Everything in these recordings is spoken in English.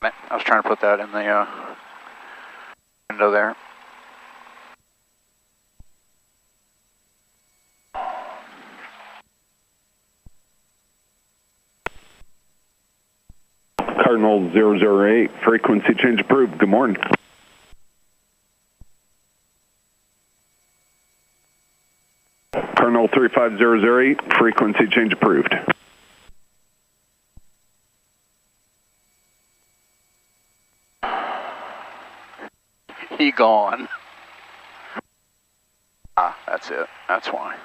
I was trying to put that in the window there. Cardinal 008, frequency change approved. Good morning. Cardinal 35008, frequency change approved. He gone. Ah, that's it. That's why.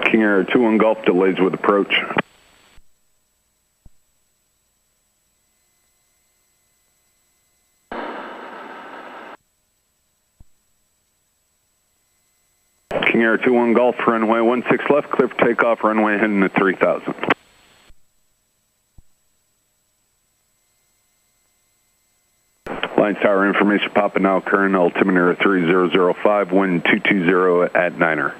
King Air 21 Golf delays with approach. King Air 21 Golf, runway 16 left, clear for takeoff, runway heading to 3000. Line tower information popping now, current altimeter 3005, wind 220 at 9er.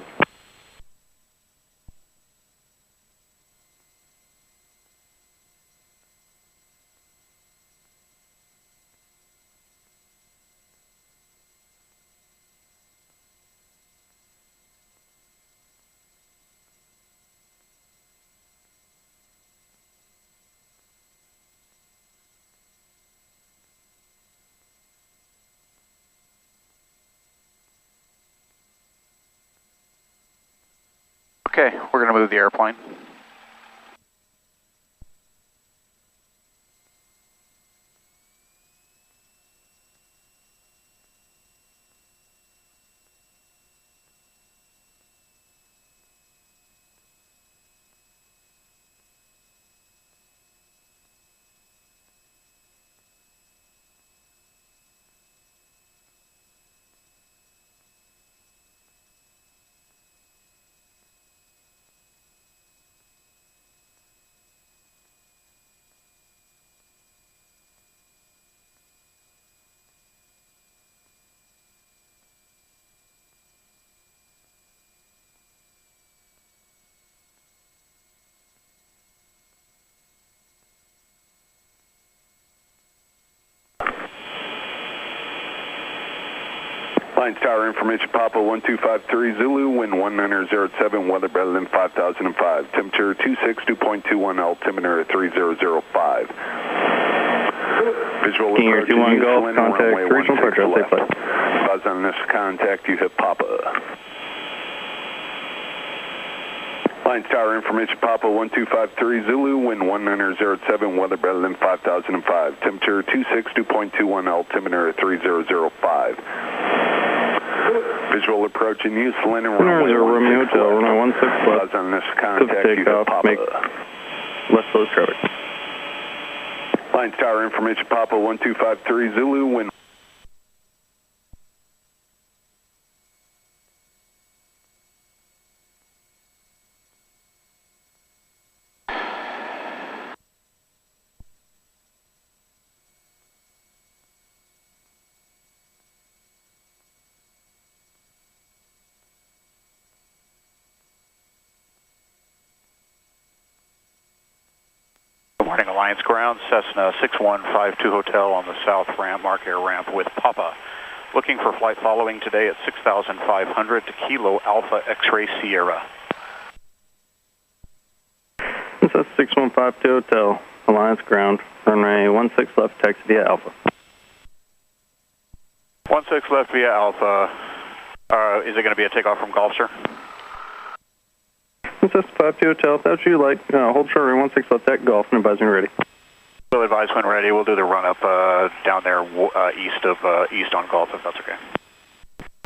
Okay, we're going to move the airplane. Line tower information Papa 1253 Zulu, wind 1907, weather better than 5005, temperature 26, 2.21, altimeter 3005. Visual King Air 21 Golf, contact regional departure, safe flight. Buzz on this contact, you hit Papa. Line tower information Papa 1253 Zulu, wind 1907, weather better than 5005, temperature 26, 2.21, altimeter 3005. Visual approaching you, Landing runway Romeo Hotel, runway 16 left. Buzz on this contact, you hit Papa. Make less close traffic. Line tower information Papa 1253 Zulu, wind. Morning, Alliance Ground, Cessna 6152 Hotel on the south ramp, Mark Air ramp with Papa. Looking for flight following today at 6,500 to Kilo Alpha X-Ray Sierra. This is 6152 Hotel, Alliance Ground, runway 16 left, taxi via Alpha. 16 left via Alpha. Is it going to be a takeoff from Golf, sir? This is 52 Hotel, if that's what you like, hold short runway 16 left at Golf and advise when ready. We'll advise when ready. We'll do the run up down there east on Golf if that's okay.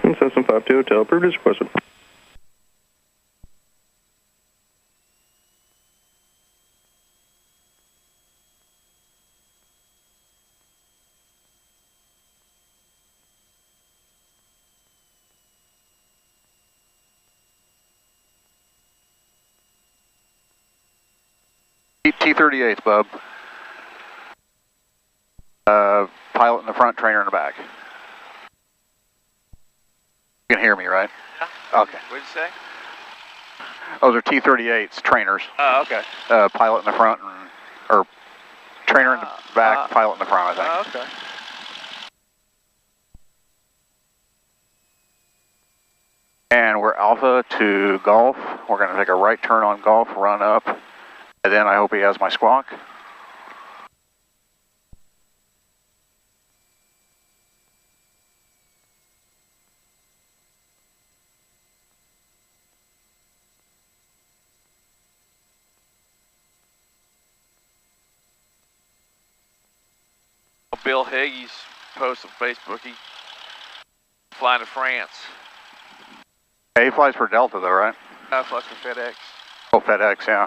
This is 52 Hotel, approved as requested. T-38, bub. Pilot in the front, trainer in the back. You can hear me, right? Yeah. Okay. What did you say? Those are T-38s, trainers. Oh, okay. Pilot in the front, or trainer in the back, pilot in the front, I think. Okay. And we're Alpha to Golf. We're going to take a right turn on Golf, run up, and then I hope he has my squawk. Bill Hagee's post on Facebook. He flying to France. He flies for Delta, though, right? Flies for FedEx. Oh, FedEx, yeah.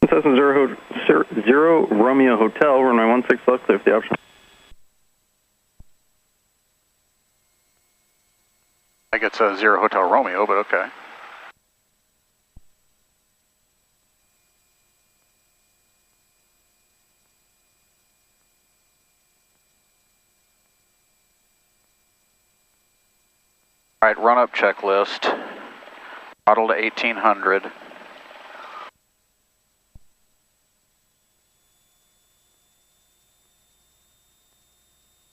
Cessna Zero Romeo Hotel, runway 16 left, clear for the option. I think it's a 0 Hotel Romeo, but okay. All right, run-up checklist. Throttle to 1800.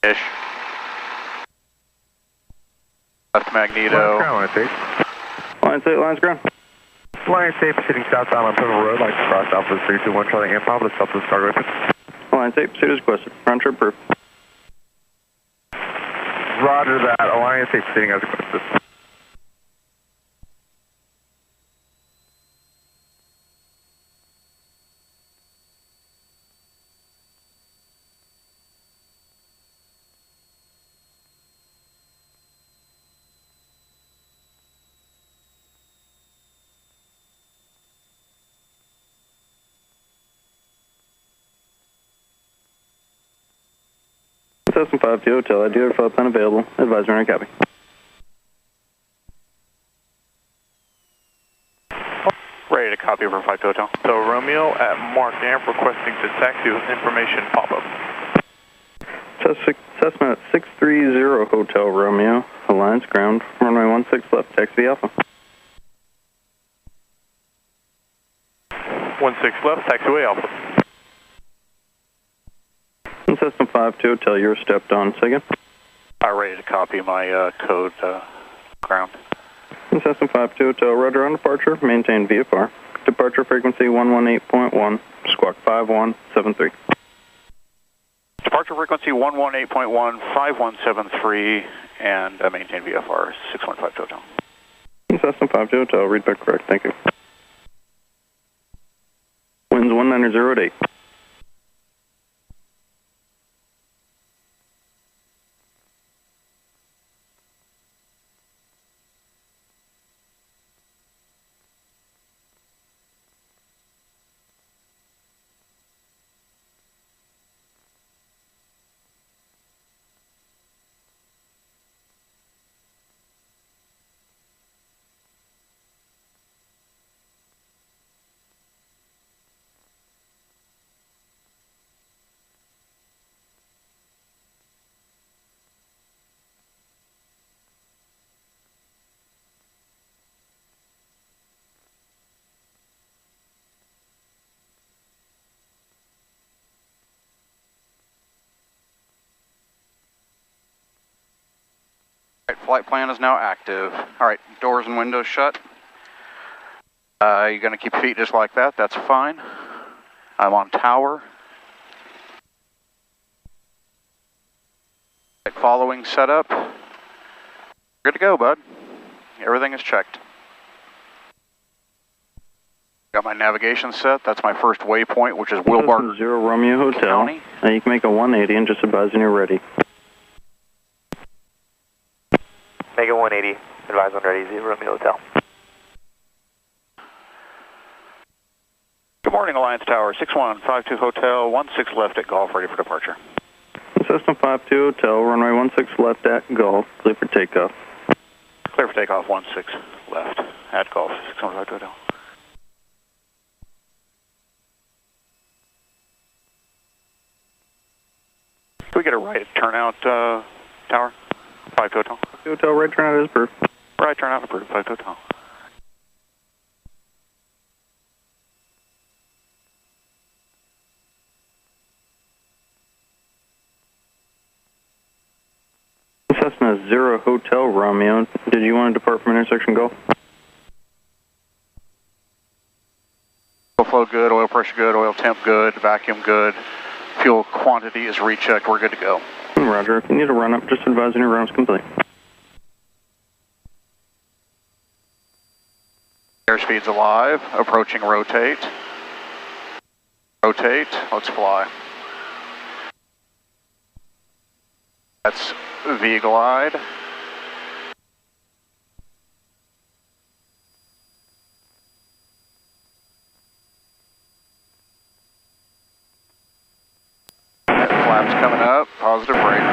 Ish. Left magneto. Line 8. Line 8, lines ground. Line 8, proceeding southbound on Pivot Road, like to cross Alpha 321, Charlie and Pablo, Southwest cargo open. Line 8, pursuit is requested. Round trip approved. Roger that, Alliance 8 proceeding as requested. Cessna 5 to Hotel, I do have a flight plan available. Advisory on copy. Ready to copy over 5 to Hotel. So Romeo at Mark Amp requesting to taxi with information pop-up. Cessna 630 Hotel Romeo, Alliance ground, runway 16 left, taxi Alpha. 16 left, taxiway Alpha. Cessna 5 to Hotel, you're stepped on. Say again. Ready to copy my code ground. Cessna 5 to Hotel, rudder on departure, maintain VFR. Departure frequency 118.1, squawk 5173. Departure frequency 118.1, 5173, and maintain VFR 615 to Hotel. Cessna 5 to Hotel, read back correct, thank you. Winds 190 at 8. All right, flight plan is now active. All right, doors and windows shut. You're going to keep feet just like that. That's fine. I'm on tower. Right, following setup. Good to go, bud. Everything is checked. Got my navigation set. That's my first waypoint, which is Wilbarger 0 Romeo Hotel. County. You can make a 180 and just advise when you're ready. Make it 180. Advise when ready. 0 Romeo Hotel. Good morning, Alliance Tower. 6152 Hotel, 16 left at Golf, ready for departure. Cessna 52 Hotel, runway 16 left at Golf, clear for takeoff. Clear for takeoff, 16 left at Golf, 6152 Hotel. Can we get a right turnout, Tower? 52 Hotel. Hotel, right turnout is approved. Right turnout approved, 52 Hotel. Cessna 0 Hotel Romeo, did you want to depart from intersection Golf? Oil flow good, oil pressure good, oil temp good, vacuum good, fuel quantity is rechecked, we're good to go. Roger, if you need a run up, just advise when your run is complete. Airspeed's alive, approaching rotate. Rotate, let's fly. That's V-glide. Flaps coming up, positive range.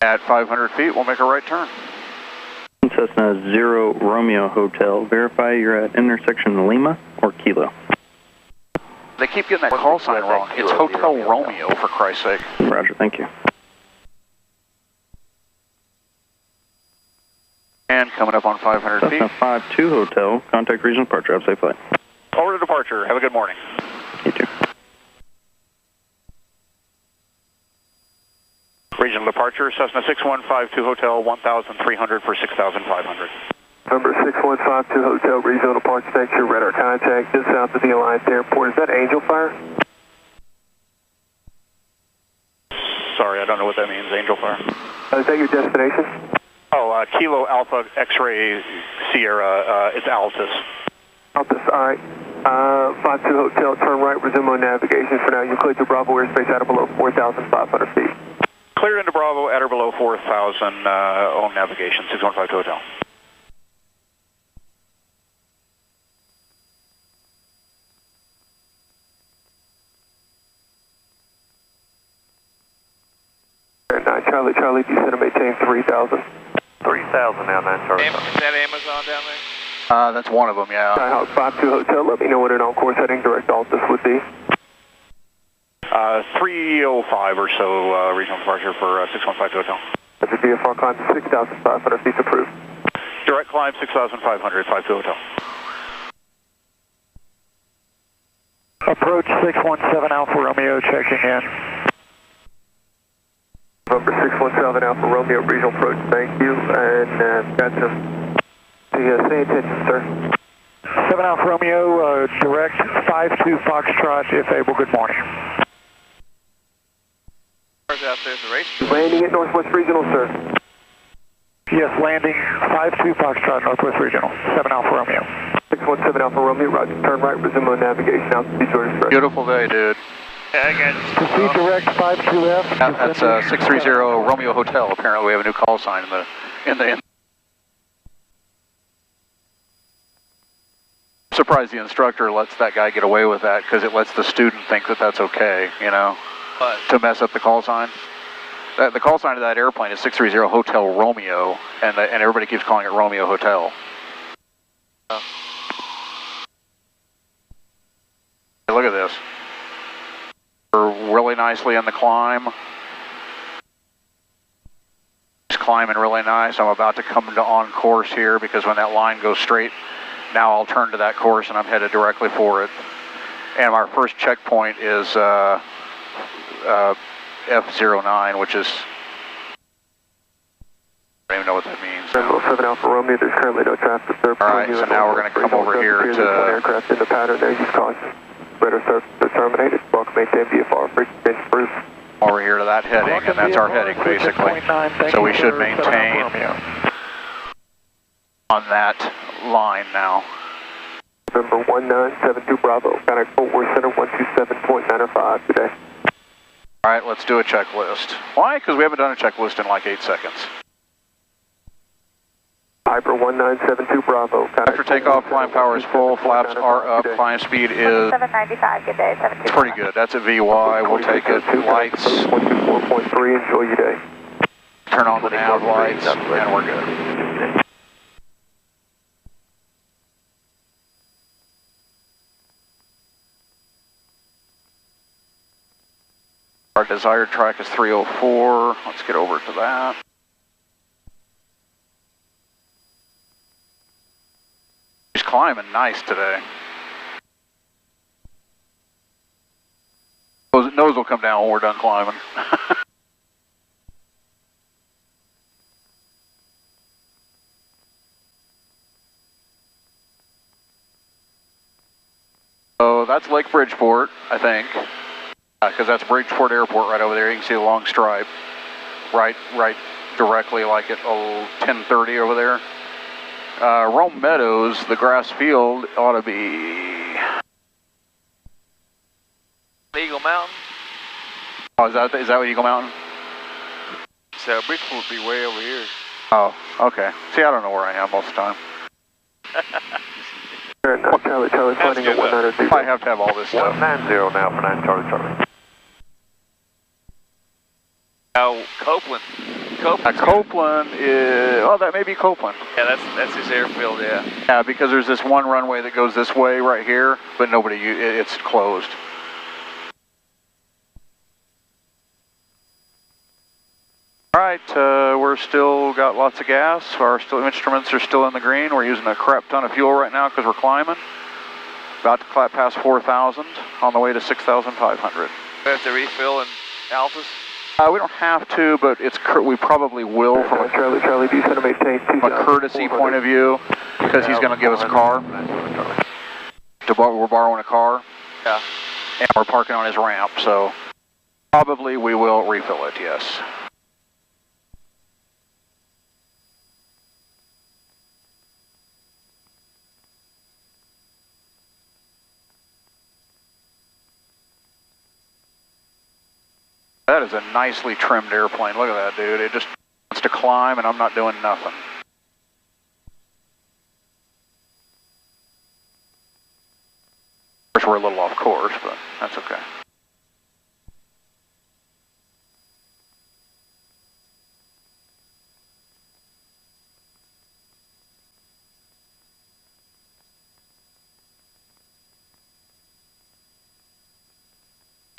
At 500 feet, we'll make a right turn. Cessna 0 Romeo Hotel, verify you're at intersection Lima or Kilo. They keep getting that call sign wrong. It's Hotel Romeo, for Christ's sake. Roger, thank you. And coming up on 500 feet. Cessna 52 Hotel, contact regional departure, have a safe flight. Over to departure, have a good morning. You too. Regional departure, Cessna 6152 Hotel, 1,300 for 6,500. Number 6152 Hotel, regional departure, thanks your radar contact just south of the Alliance Airport. Is that Angel Fire? Sorry, I don't know what that means, Angel Fire. Is that your destination? Oh, Kilo Alpha X-Ray Sierra, it's Altus. Altus, alright. 52 Hotel, turn right, resume on navigation. For now, you cleared to Bravo airspace out of below 4,500 feet. Clear into Bravo at or below 4,000 on navigation, 6152 Hotel. Charlie, Charlie, you said to maintain 3,000. 3,000 now, 9 Charlie. Is that Amazon down there? That's one of them, yeah. Skyhawk 52 Hotel, let me know what an on-course heading direct Altus would be. 305 or so regional departure for 6152 Hotel. That's a VFR climb to 6,500 feet approved. Direct climb 6,500, 52 Hotel. Approach 617 Alpha Romeo, checking in. Number 617 Alpha Romeo, regional approach, thank you. And got some, say attention, sir. 7 Alpha Romeo, direct 52 Foxtrot, if able, good morning. Out there at the race. Landing at Northwest Regional, sir. Yes, landing 52 Foxtrot, Northwest Regional, 7 Alpha Romeo. 617 Alpha Romeo, roger, turn right, resume on navigation, altitude Georgia Express. Beautiful day, dude. Yeah, I got Proceed direct 52F. Yeah, that's 630 Romeo Hotel. Apparently we have a new call sign in the I'm surprised the instructor lets that guy get away with that, because it lets the student think that that's okay, you know, to mess up the call sign. The call sign of that airplane is 630 Hotel Romeo, and everybody keeps calling it Romeo Hotel. Hey, look at this. We're really nicely in the climb. It's climbing really nice. I'm about to come to on course here, because when that line goes straight, now I'll turn to that course and I'm headed directly for it. And our first checkpoint is F09, which is, I don't even know what that means. 7 Alpha Romeo, there's currently no traffic. All right, so now we're going to come over here to aircraft in the pattern, there, use caution. Radar service terminated. Welcome maintain VFR. Frequency first. Over here to that heading, and that's our heading basically. So we should maintain on that line now. November 1972 Bravo. Contact Fort Worth Center 127.905 today. All right, let's do a checklist. Why? Because we haven't done a checklist in like 8 seconds. Piper 1972 Bravo. After takeoff, climb power is full, flaps are up, climb speed is 795, good day, 725. pretty good. That's a VY, we'll take it. Lights, 4.3, enjoy your day. turn on the nav lights, and we're good. Our desired track is 304. Let's get over to that. He's climbing nice today. Nose will come down when we're done climbing. So that's Lake Bridgeport, I think. Because that's Bridgeport Airport right over there. You can see the long stripe, right directly like at 10:30 over there. Rome Meadows, the grass field ought to be Eagle Mountain. Oh, is that what Eagle Mountain? So Bridgeport would be way over here. Oh, okay. See, I don't know where I am most of the time. Charlie, finding a 192. I have to have all this stuff. 190 now for 9 Charlie. Oh, Copeland. Copeland is, oh, that may be Copeland. Yeah, that's his airfield, yeah. Yeah, because there's this one runway that goes this way right here, but it's closed. All right, we're still got lots of gas. Our instruments are still in the green. We're using a crap ton of fuel right now because we're climbing. About to clap past 4,000 on the way to 6,500. We have to refill in alphas? We don't have to, but we probably will from a Charlie, do you send a maintain courtesy point of view, because he's going to give us a car. We're borrowing a car. Yeah. And we're parking on his ramp, so probably we will refill it, yes. That is a nicely trimmed airplane. Look at that, dude. It just wants to climb, and I'm not doing nothing. Of course, we're a little off course, but that's okay.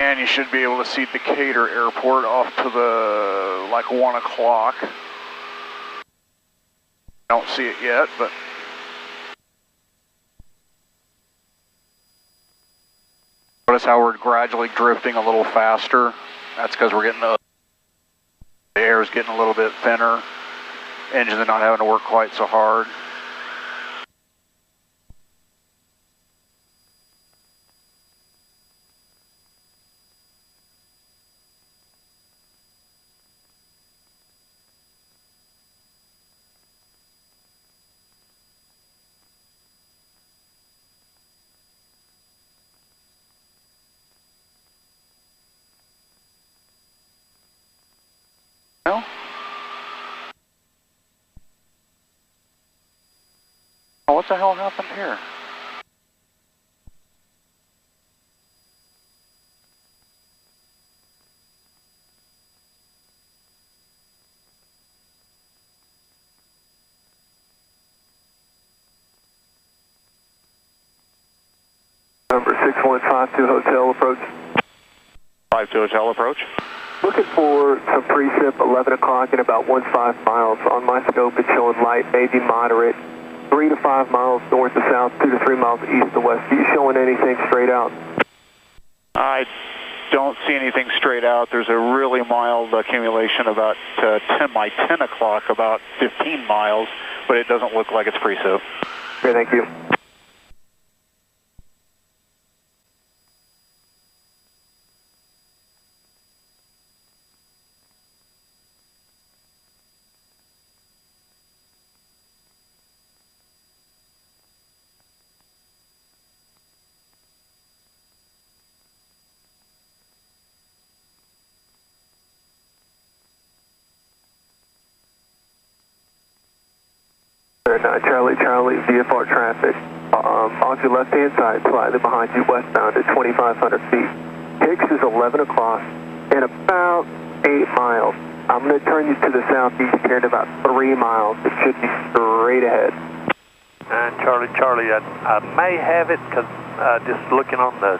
And you should be able to see Decatur Airport off to the, like 1 o'clock. Don't see it yet, but. Notice how we're gradually drifting a little faster. That's because we're getting the air is getting a little bit thinner. Engines are not having to work quite so hard. Oh, what the hell happened here? Number 6152 Hotel approach. 52 Hotel approach. Looking for some precip 11 o'clock in about 1.5 miles. On my scope, it's showing light, maybe moderate. 3 to 5 miles north to south, 2 to 3 miles east to west. Are you showing anything straight out? I don't see anything straight out. There's a really mild accumulation about 10 o'clock, about 15 miles, but it doesn't look like it's precip. Okay, thank you. Charlie, VFR traffic. Off your left-hand side, slightly behind you, westbound at 2,500 feet. KAXS is 11 o'clock and about 8 miles. I'm going to turn you to the southeast here in about 3 miles. It should be straight ahead. Charlie, I may have it because just looking on the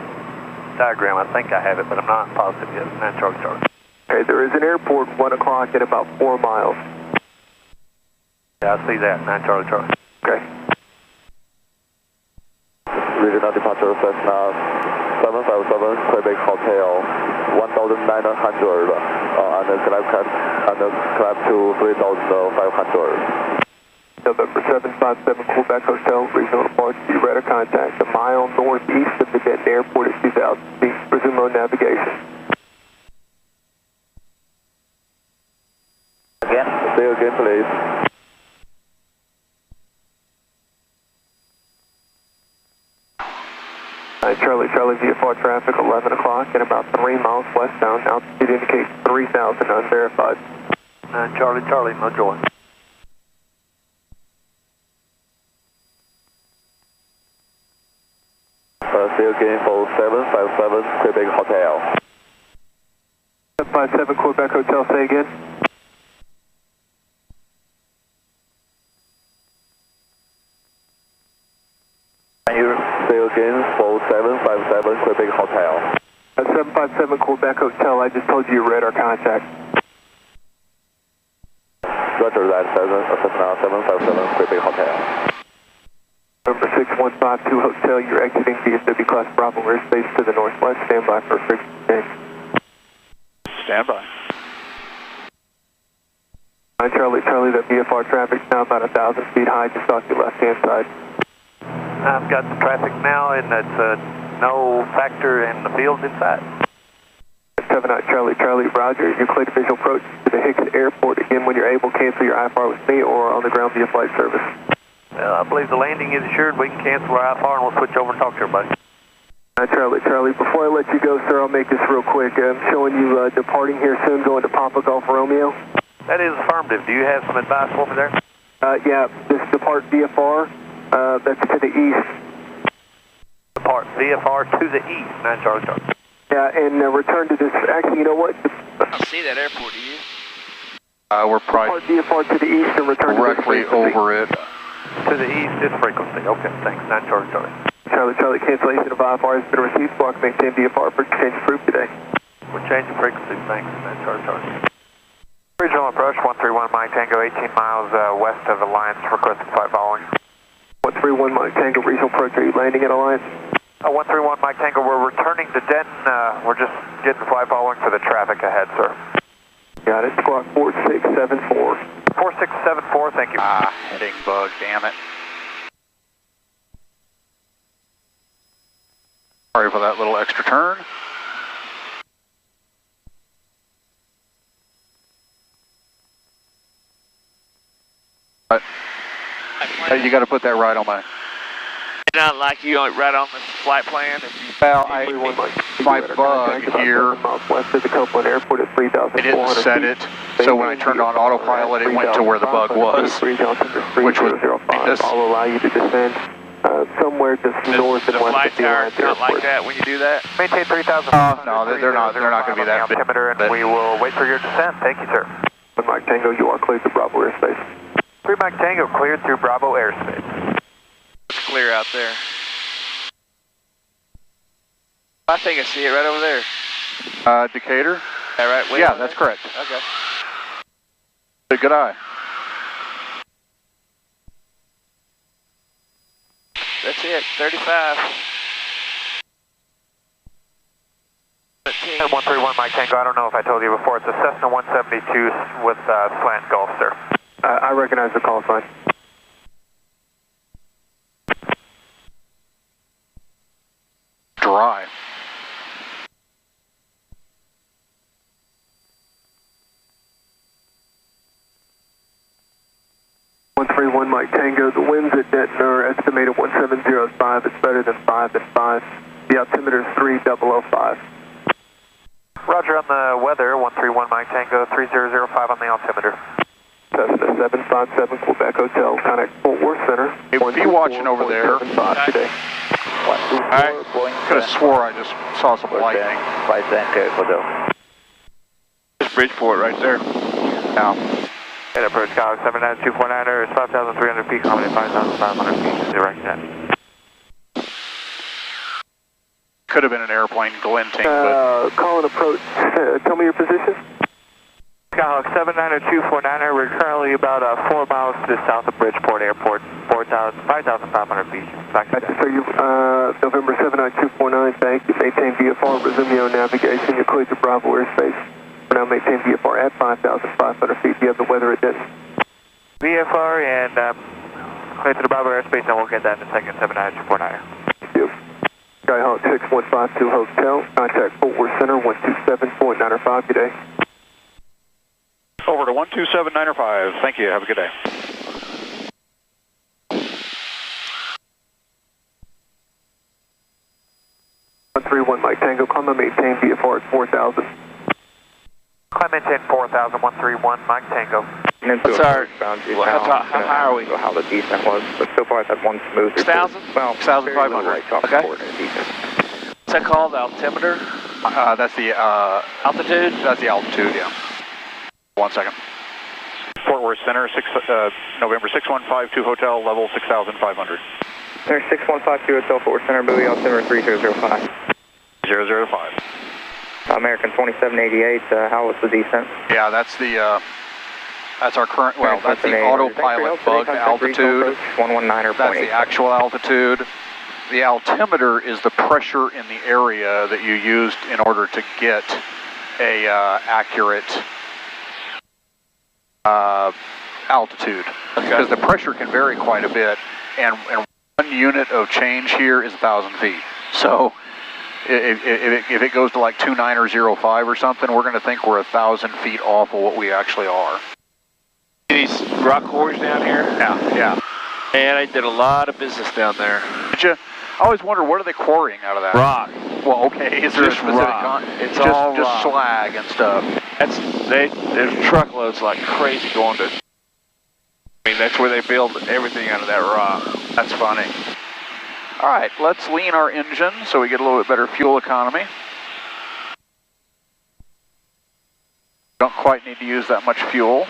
diagram, I think I have it, but I'm not positive yet. Charlie. Okay, there is an airport 1 o'clock at about 4 miles. Yeah, I see that. Charlie. Okay. Regional departure Cessna 757 Quebec Hotel 1,900 and climb to 3,500. November 757 Quebec Hotel, regional departure, you radar contact a mile northeast of the Denton Airport at 2,000 feet. Resume mode navigation. Again? Say again, please. Charlie, VFR traffic, 11 o'clock and about 3 miles westbound. Altitude indicates 3,000 unverified. Charlie, no joy. Say again for 757 Quebec Hotel. 757 Quebec Hotel, say again. Say again for 757 Quebec Hotel. 757 Quebec Hotel, I just told you you read our contact. Roger that, Cessna 757 Quebec Hotel. Number 6152 Hotel, you're exiting KAFW Class Bravo airspace to the northwest. Stand by for frequency change. Stand by. Charlie, that VFR traffic now about 1,000 feet high, just off your left-hand side. I've got the traffic now, and it's no factor in the fields inside. 79 Charlie, Roger. You're clear to visual approach to the Hicks Airport. Again, when you're able, cancel your IFR with me or on the ground via flight service. I believe the landing is assured. We can cancel our IFR and we'll switch over and talk to everybody. Charlie, before I let you go, sir, I'll make this real quick. I'm showing you departing here soon, going to Papa Golf Romeo. That is affirmative. Do you have some advice for me there? Yeah, this depart VFR, that's to the east. Depart VFR to the east, Charlie. Yeah, and return to this, actually, you know what? I don't see that airport, do you? We're probably Depart VFR to the east and return directly to this over it. To the east is frequency. Okay, thanks. Charlie, cancellation of IFR has been received. Block maintain VFR for change approved today. We're changing frequency. Thanks, Charlie. Regional approach 131 Mike Tango, 18 miles west of Alliance, requesting flight following. 131 Mike Tango, regional approach. Are you landing at Alliance? 131 Mike Tango, we're returning to Denton. We're just getting flight following for the traffic ahead, sir. Got it. Squawk 4674. 4674, thank you. Heading bug, damn it. Sorry for that little extra turn. But you got to put that right on my. Not like you right on the flight plan. Well, my bug here, I didn't set it, so when I turned on autopilot, it went to where the bug was, which was this. I'll allow you to descend somewhere just north and west of the Alliance Airport. Not like that when you do that? Maintain 3,000. No, they're not going to be that big. Altimeter, and we will wait for your descent. Thank you, sir. 1 Mike Tango, you are cleared through Bravo airspace. 3 Mike Tango, cleared through Bravo airspace. It's clear out there. I think I see it right over there. Decatur? Yeah, right? Yeah, that's correct. Okay. Good eye. That's it, 35. 131 Mike Tango, I don't know if I told you before, it's a Cessna 172 with slant Gulf, sir. I recognize the call sign. Dry. Mike Tango, the winds at Denton are estimated 1705. It's better than 5 and 5. The altimeter is 3005. Roger on the weather, 131 Mike Tango, 3005 on the altimeter. Cessna 757 Quebec Hotel, contact Fort Worth Center. Hey, be watching over there. Today. I could have swore I just saw some lightning. Flight Zanko Hotel. There's Bridgeport right there. Now, Head approach KAXS 79249er is 5,300 feet, coming 5,500 feet, direct net. could have been an airplane glinting, but... Call and approach. Tell me your position. KAXS 79249er, we're currently about 4 miles to the south of Bridgeport Airport, 5,500 feet. Back to So you, November 79249, thank you. Maintain VFR, resume your navigation. You're clear to Bravo airspace. We're now maintain VFR at 5,500 feet. Do you have the weather at this? VFR and clear to the Bravo airspace, and we'll get that in a second, 79249er. Thank you. Skyhawk 6152 Hotel, contact Fort Worth Center, 127.905, good day. Over to 127.905. Thank you. Have a good day. Mike Tango, climb and maintain VFR at 4,000. Climb maintain 4,000, 131, Mike Tango. What's our, how high are we? How the descent was, but so far I've had one smooth. 6,000? Well, 6,500. Okay. Decent. What's that called, the altimeter? That's the Altitude? That's the altitude. Yeah. 1 second. Fort Worth Center, November 6152 Hotel, level 6,500. Center 6152 Hotel, Fort Worth Center, buoy altimeter 3005. 005. American 2788. How was the descent? Yeah, that's the that's our current. Well, that's the autopilot bugged altitude. 119.8. That's the actual altitude. The altimeter is the pressure in the area that you used in order to get a accurate altitude, because the pressure can vary quite a bit, and 1 unit of change here is 1,000 feet. So if it goes to like 2905 or something, we're going to think we're 1,000 feet off of what we actually are. These rock quarries down here? Yeah. And I did a lot of business down there. Did you? I always wonder, what are they quarrying out of that? Rock. Well, okay. Is there Just a specific rock. It's just, all just rock. slag and stuff. There's truckloads like crazy going to. I mean, that's where they build everything out of that rock. That's funny. All right, let's lean our engine so we get a little bit better fuel economy. Don't quite need to use that much fuel.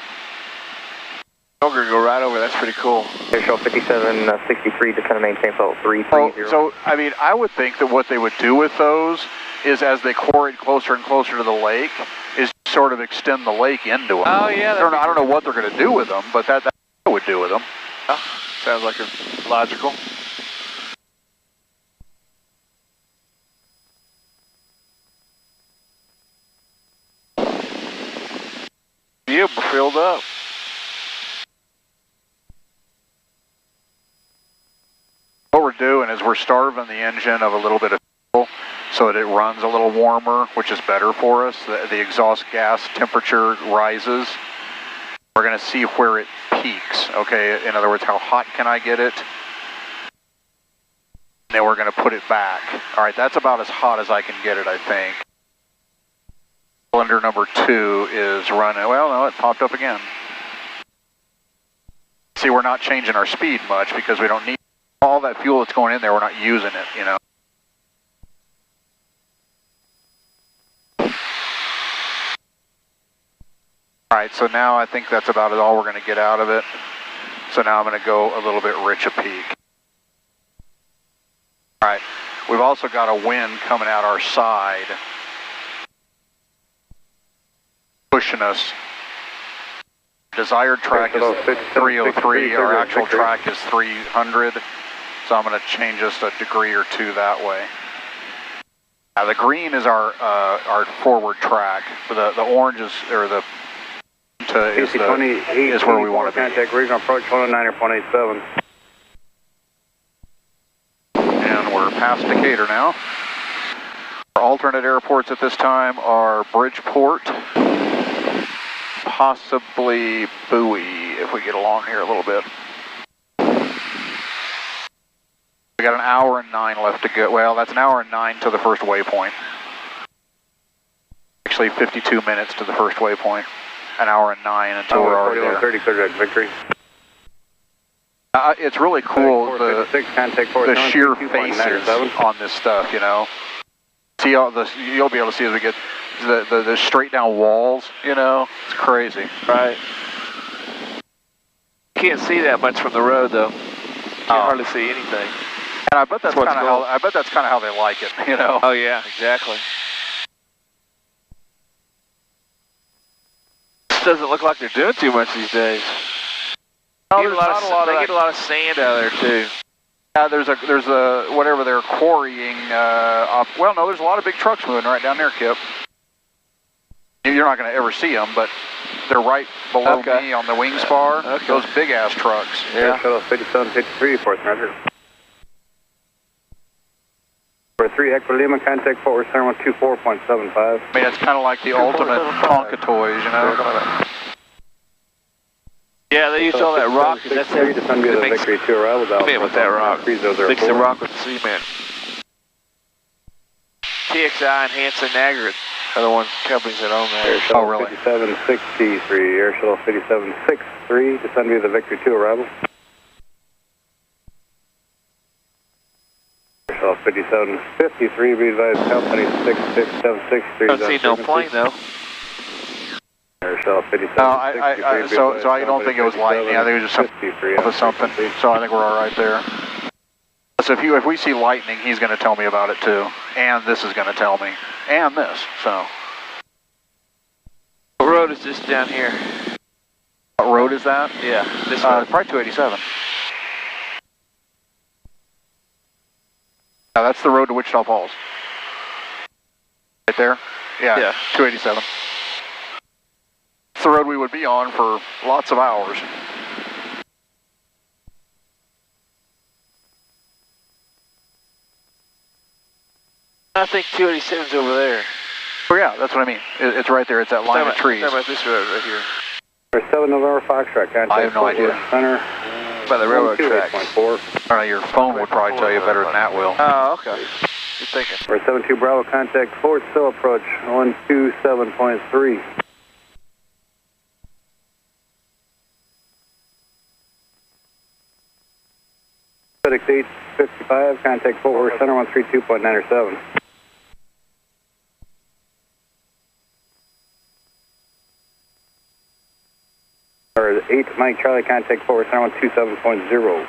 We're going to go right over. That's pretty cool. Airshow 5763, descend and maintain flight 330. So, I mean, I would think that what they would do with those is, as they quarried closer and closer to the lake, is sort of extend the lake into them. Oh, yeah. I don't know what they're going to do with them, but that's what I would do with them. Yeah, sounds like it's logical. Yeah, we're filled up. What we're doing is we're starving the engine of a little bit of fuel so that it runs a little warmer, which is better for us. The exhaust gas temperature rises. We're going to see where it peaks, okay? In other words, how hot can I get it? And then we're going to put it back. All right, that's about as hot as I can get it, I think. Cylinder number 2 is running. Well, no, it popped up again. See, we're not changing our speed much because we don't need all that fuel that's going in there. We're not using it, you know. All right, so now I think that's about all we're going to get out of it. So now I'm going to go a little bit rich a peak. All right, we've also got a wind coming out our side, pushing us. Desired track is 303, our actual track is 300, so I'm going to change just a degree or two that way. Now the green is our forward track, the orange is, or the is where we want to be. Contact regional approach 109.87. And we're past Decatur now. Our alternate airports at this time are Bridgeport, possibly Bowie, if we get along here a little bit. We got an hour and 9 left to go. Well, that's an hour and 9 to the first waypoint. Actually, 52 minutes to the first waypoint. an hour and 9 until we're already there. 4130, clear direct Victory. It's really cool, the sheer faces on this stuff, you know. See all this, you'll be able to see as we get the straight down walls, you know. It's crazy. Right. Can't see that much from the road though. Can't hardly see anything. And I bet that's kind of how they like it, you know. Oh yeah, exactly. This doesn't look like they're doing too much these days. No, They get a lot of sand out of there too. Yeah, there's a whatever they're quarrying. Well, no, there's a lot of big trucks moving right down there, Kip. You're not going to ever see them, but they're right below me on the wing spar. Okay. Those big ass trucks. Yeah. Shuttle 5753, Fort Roger. For 3 Echo Lima, contact Fort Worth Center 124.75. I mean, it's kind of like the ultimate Tonka toys, you know. Yeah, they used all that rock, and that's it. Victory 2 arrival. With that rock. Mix the rock with cement. KXI and Hanson Aggregate are the companies that own that. Air Shuttle 5763, Air Shuttle 5763, descend via the Victory 2 arrival. Air Shuttle 5753, be advised company 66763. Don't see no plane though. Air Shuttle 5763. So I don't think it was lightning. I think it was just something. So I think we're all right there. So if we see lightning, he's going to tell me about it too, and this is going to tell me, and this. So. What road is this down here? What road is that? Yeah, this one. Probably 287. Yeah, that's the road to Wichita Falls. Right there? Yeah. 287. It's the road we would be on for lots of hours. I think 287's over there. Oh yeah, that's what I mean. It's right there. It's that line of trees. How about this road right here? For 7 November Foxtrot, contact I have no idea. Center. By the railroad tracks. I don't know, your phone would probably tell you better than that will. Oh, okay. Good thinking. For 72 Bravo, contact Fort Sill approach 127.3. FedEx 855, contact Fort Worth Center 132.97. Or 8 Mike Charlie, contact Fort Worth Center 127.0.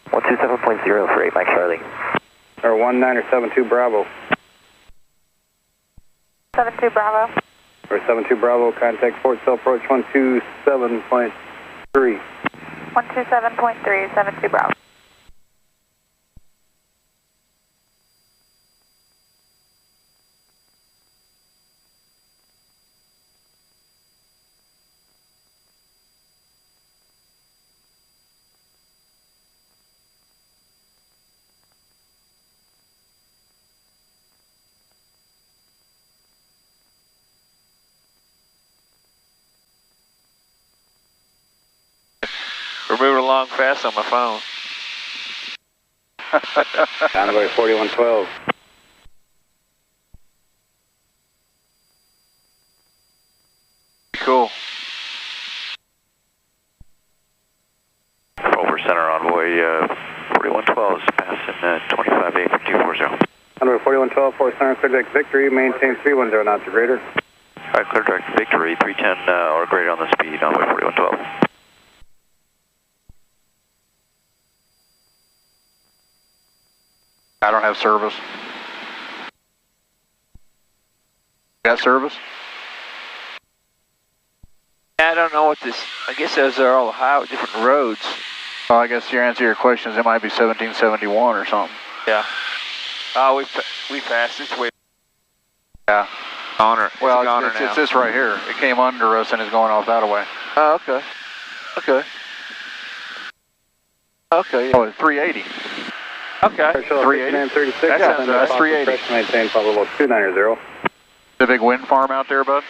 127.0 for 8 Mike Charlie. Or 19 or 72 Bravo. 72 Bravo. Or 72 Bravo, contact Fort Sill approach 127.3. 127.3, 72 Bravo. We're moving along fast on my phone. Convoy 4112. Cool. Over Center Envoy 4112 is passing 25 to 5240. Convoy 4112, Fort Center, clear direct Victory, maintain 310 knots or greater. Alright, clear direct Victory, 310 or greater on the speed, Envoy 4112. I don't have service. Got service? I don't know what this. I guess those are all different roads. Well, I guess your answer to your question is it might be 1771 or something. Yeah. Oh, we passed this way. Yeah. Honor. Well, it's this right here. It came under us and is going off that way. Oh, okay. Okay. Okay. Yeah. Oh, 380. Okay. 380. That's 380. Maintain probable 290. The big wind farm out there, bud?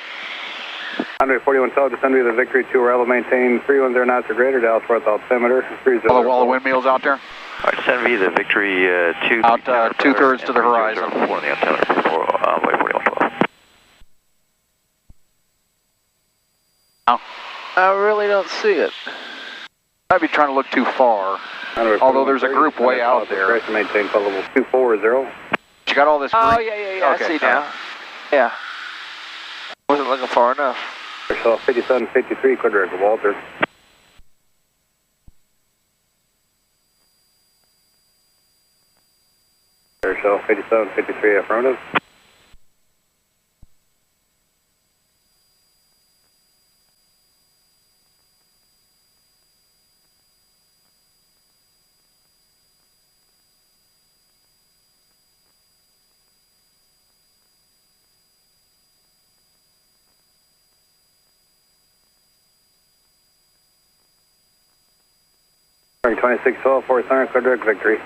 14112, descend via the Victory 2 arrival, maintain 310 knots or greater, Dallas North altimeter, 30. All the windmills out there? Alright, descend via the Victory 2. Out 2/3 to the horizon. 4 on the altimeter for Envoy 4112. I really don't see it. I'd be trying to look too far. Although there's a group way out there. Maintain flight level 240. You got all this green? Oh, yeah, Okay, I see now. Yeah. Wasn't looking far enough. Airshell 5753, clear direct to Walter. Airshell 5753, affirmative. Bearing 2612, 4 center, clear direct victory.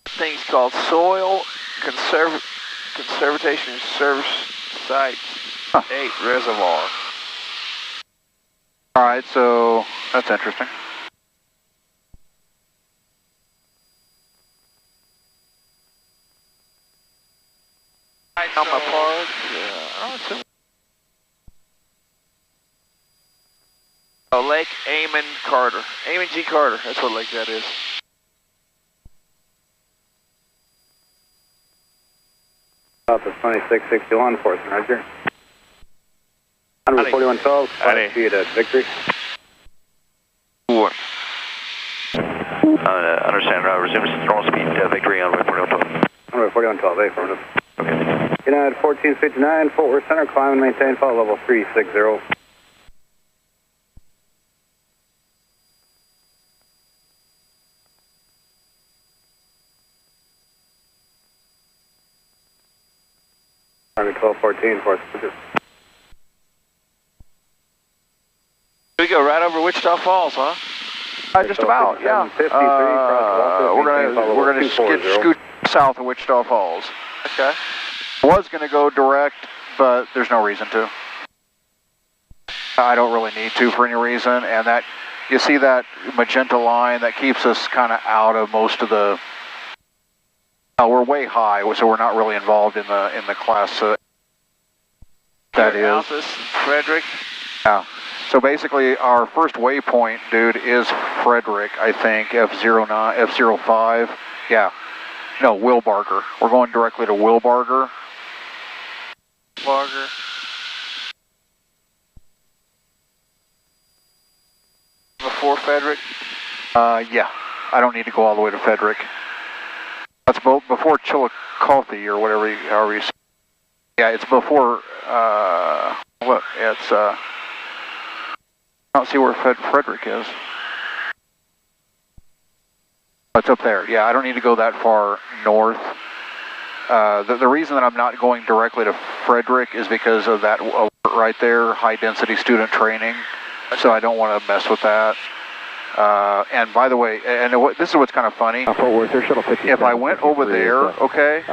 Thing's called Soil Conservation Service Site 8 Reservoir. All right, so that's interesting. On my part, yeah. Oh, Lake Amon Carter. Amon G. Carter, that's what lake that is. South of 2661, 4th, Roger. 14112, 5 feet at victory. Understand, resume normal speed, victory on 4112, affirmative. Okay. United 1459, Fort Worth Center, climb and maintain flight level 360. Army 1214, 4th. We go right over Wichita Falls, huh? Just about, yeah. We're gonna scoot south of Wichita Falls. Okay. Was gonna go direct, but there's no reason to. I don't really need to for any reason, and that you see that magenta line that keeps us kind of out of most of the. We're way high, so we're not really involved in the class. That is Alphas, Frederick. Yeah. So basically, our first waypoint, dude, is Frederick. I think F05. Yeah. No, Wilbarger. We're going directly to Wilbarger. Barger. Before Frederick. Yeah. I don't need to go all the way to Frederick. That's before Chillicothe or whatever, however you say. Yeah, it's before, what, it's, I don't see where Frederick is. It's up there. Yeah, I don't need to go that far north. The reason that I'm not going directly to Frederick is because of that right there, high density student training. So I don't want to mess with that. And by the way, and this is what's kind of funny. If I went over there, okay,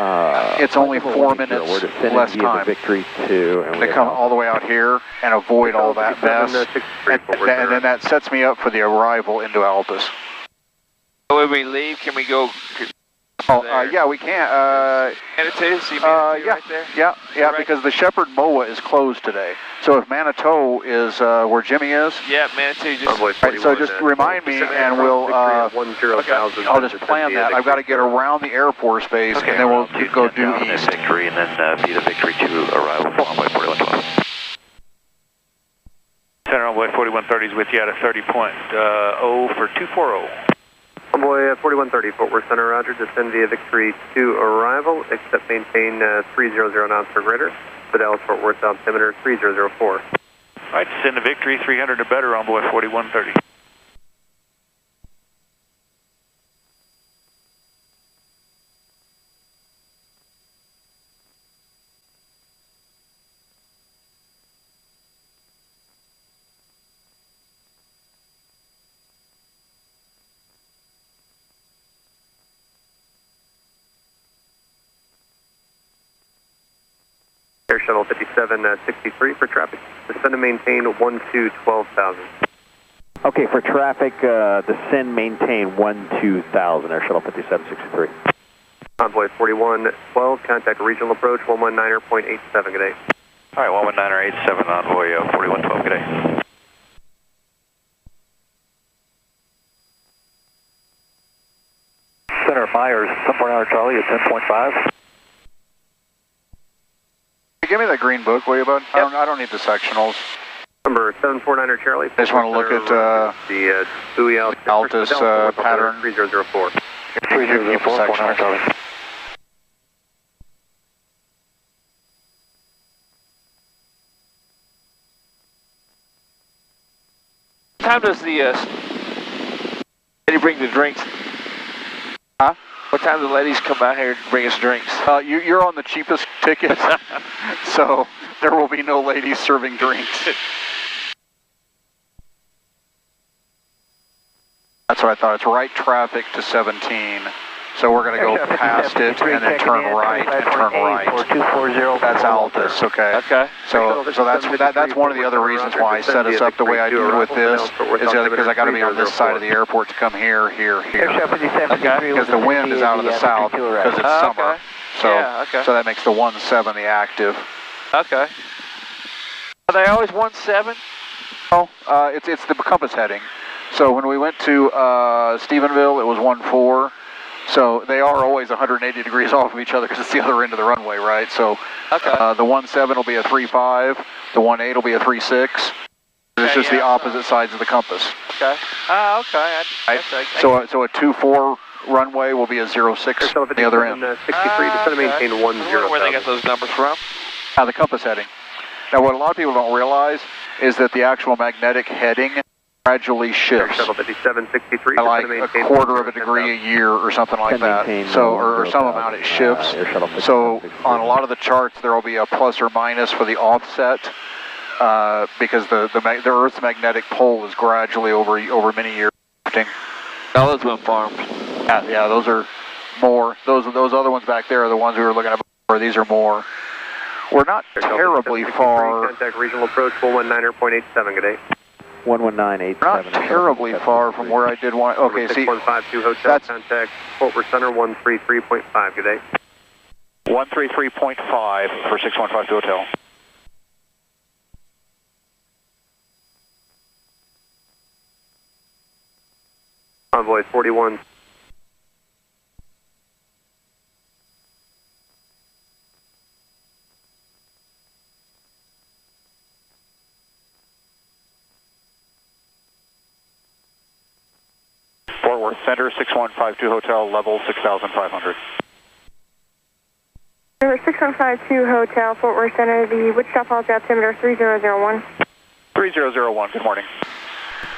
it's only 4 minutes less time to come all the way out here and avoid all that mess. And then that sets me up for the arrival into Altus. When we leave, can we go? Yeah, we can. Manitou, see Manitou right there? Yeah, right. Because the Shepherd MOA is closed today. So if Manitou is where Jimmy is. Yeah, Manitou. Right, so just remind me, and we'll. I'll just plan that. I've got to get around the Air Force Base, and then we'll go due east. Victory, and then be the victory to arrival for runway 4112. Center runway 4130 is with you at a 30.0 for 240. Envoy 4130, Fort Worth Center, roger. Descend via victory to arrival, except maintain 300 knots or greater. For Dallas Fort Worth altimeter 3004. All right, descend to victory, 300 or better, Envoy 4130. Air Shuttle 5763 for traffic. Descend and maintain 12,000. Okay, for traffic, descend, maintain 12,000, Air Shuttle 5763. Convoy 4112, contact regional approach 119.87, good day. All right, 119.87, Envoy 4112, good day. Center Myers, 749 Charlie at 10.5. Give me that green book, will you, bud? Yep. I don't need the sectionals. Number 749 Charlie. I just want to look at the buoy Altus pattern. 3004. 3004, 49 Charlie. What time does the lady bring the drinks? Huh? What time do the ladies come out here to bring us drinks? You're on the cheapest ticket, so there will be no ladies serving drinks. That's what I thought. It's right traffic to 17. So we're going to go past it and then turn right and turn right. That's Altus, okay? Okay. So that's one of the other reasons why I set us up the way I did with this, is because I got to be on this side of the airport to come here. Okay. Because the wind is out of the south because it's summer. Okay. So that makes the 17 the active. Okay. Are they always 17? Oh, it's the compass heading. So when we went to Stephenville, it was 14. So they are always 180 degrees off of each other because it's the other end of the runway, right? So the 17 will be a 35, the 18 will be a 36. It's just the opposite sides of the compass. Okay. Okay. So a 24 runway will be a 06 the other end. 63, just to maintain 10. Where they got those numbers from? The compass heading. Now what a lot of people don't realize is that the actual magnetic heading gradually shifts. Shuttle 5763. Like a quarter of a degree a year or something like that. So, or some amount it shifts. So on a lot of the charts there will be a plus or minus for the offset because the Earth's magnetic pole is gradually over many years shifting. Those been farmed. Yeah, those are more. Those other ones back there are the ones we were looking at before. These are more. We're not terribly far. Contact regional approach 119.87, good day. 119.87. Not terribly far from where I did one. Okay, see, 6152 hotel, contact Fort Worth Center 133.5, good day. 133.5 for 6152 hotel. Convoy 41. Fort Worth Center, 6152 hotel, level 6,500. Number 6152 hotel, Fort Worth Center, the Wichita Falls altimeter 3001. 3001, good morning.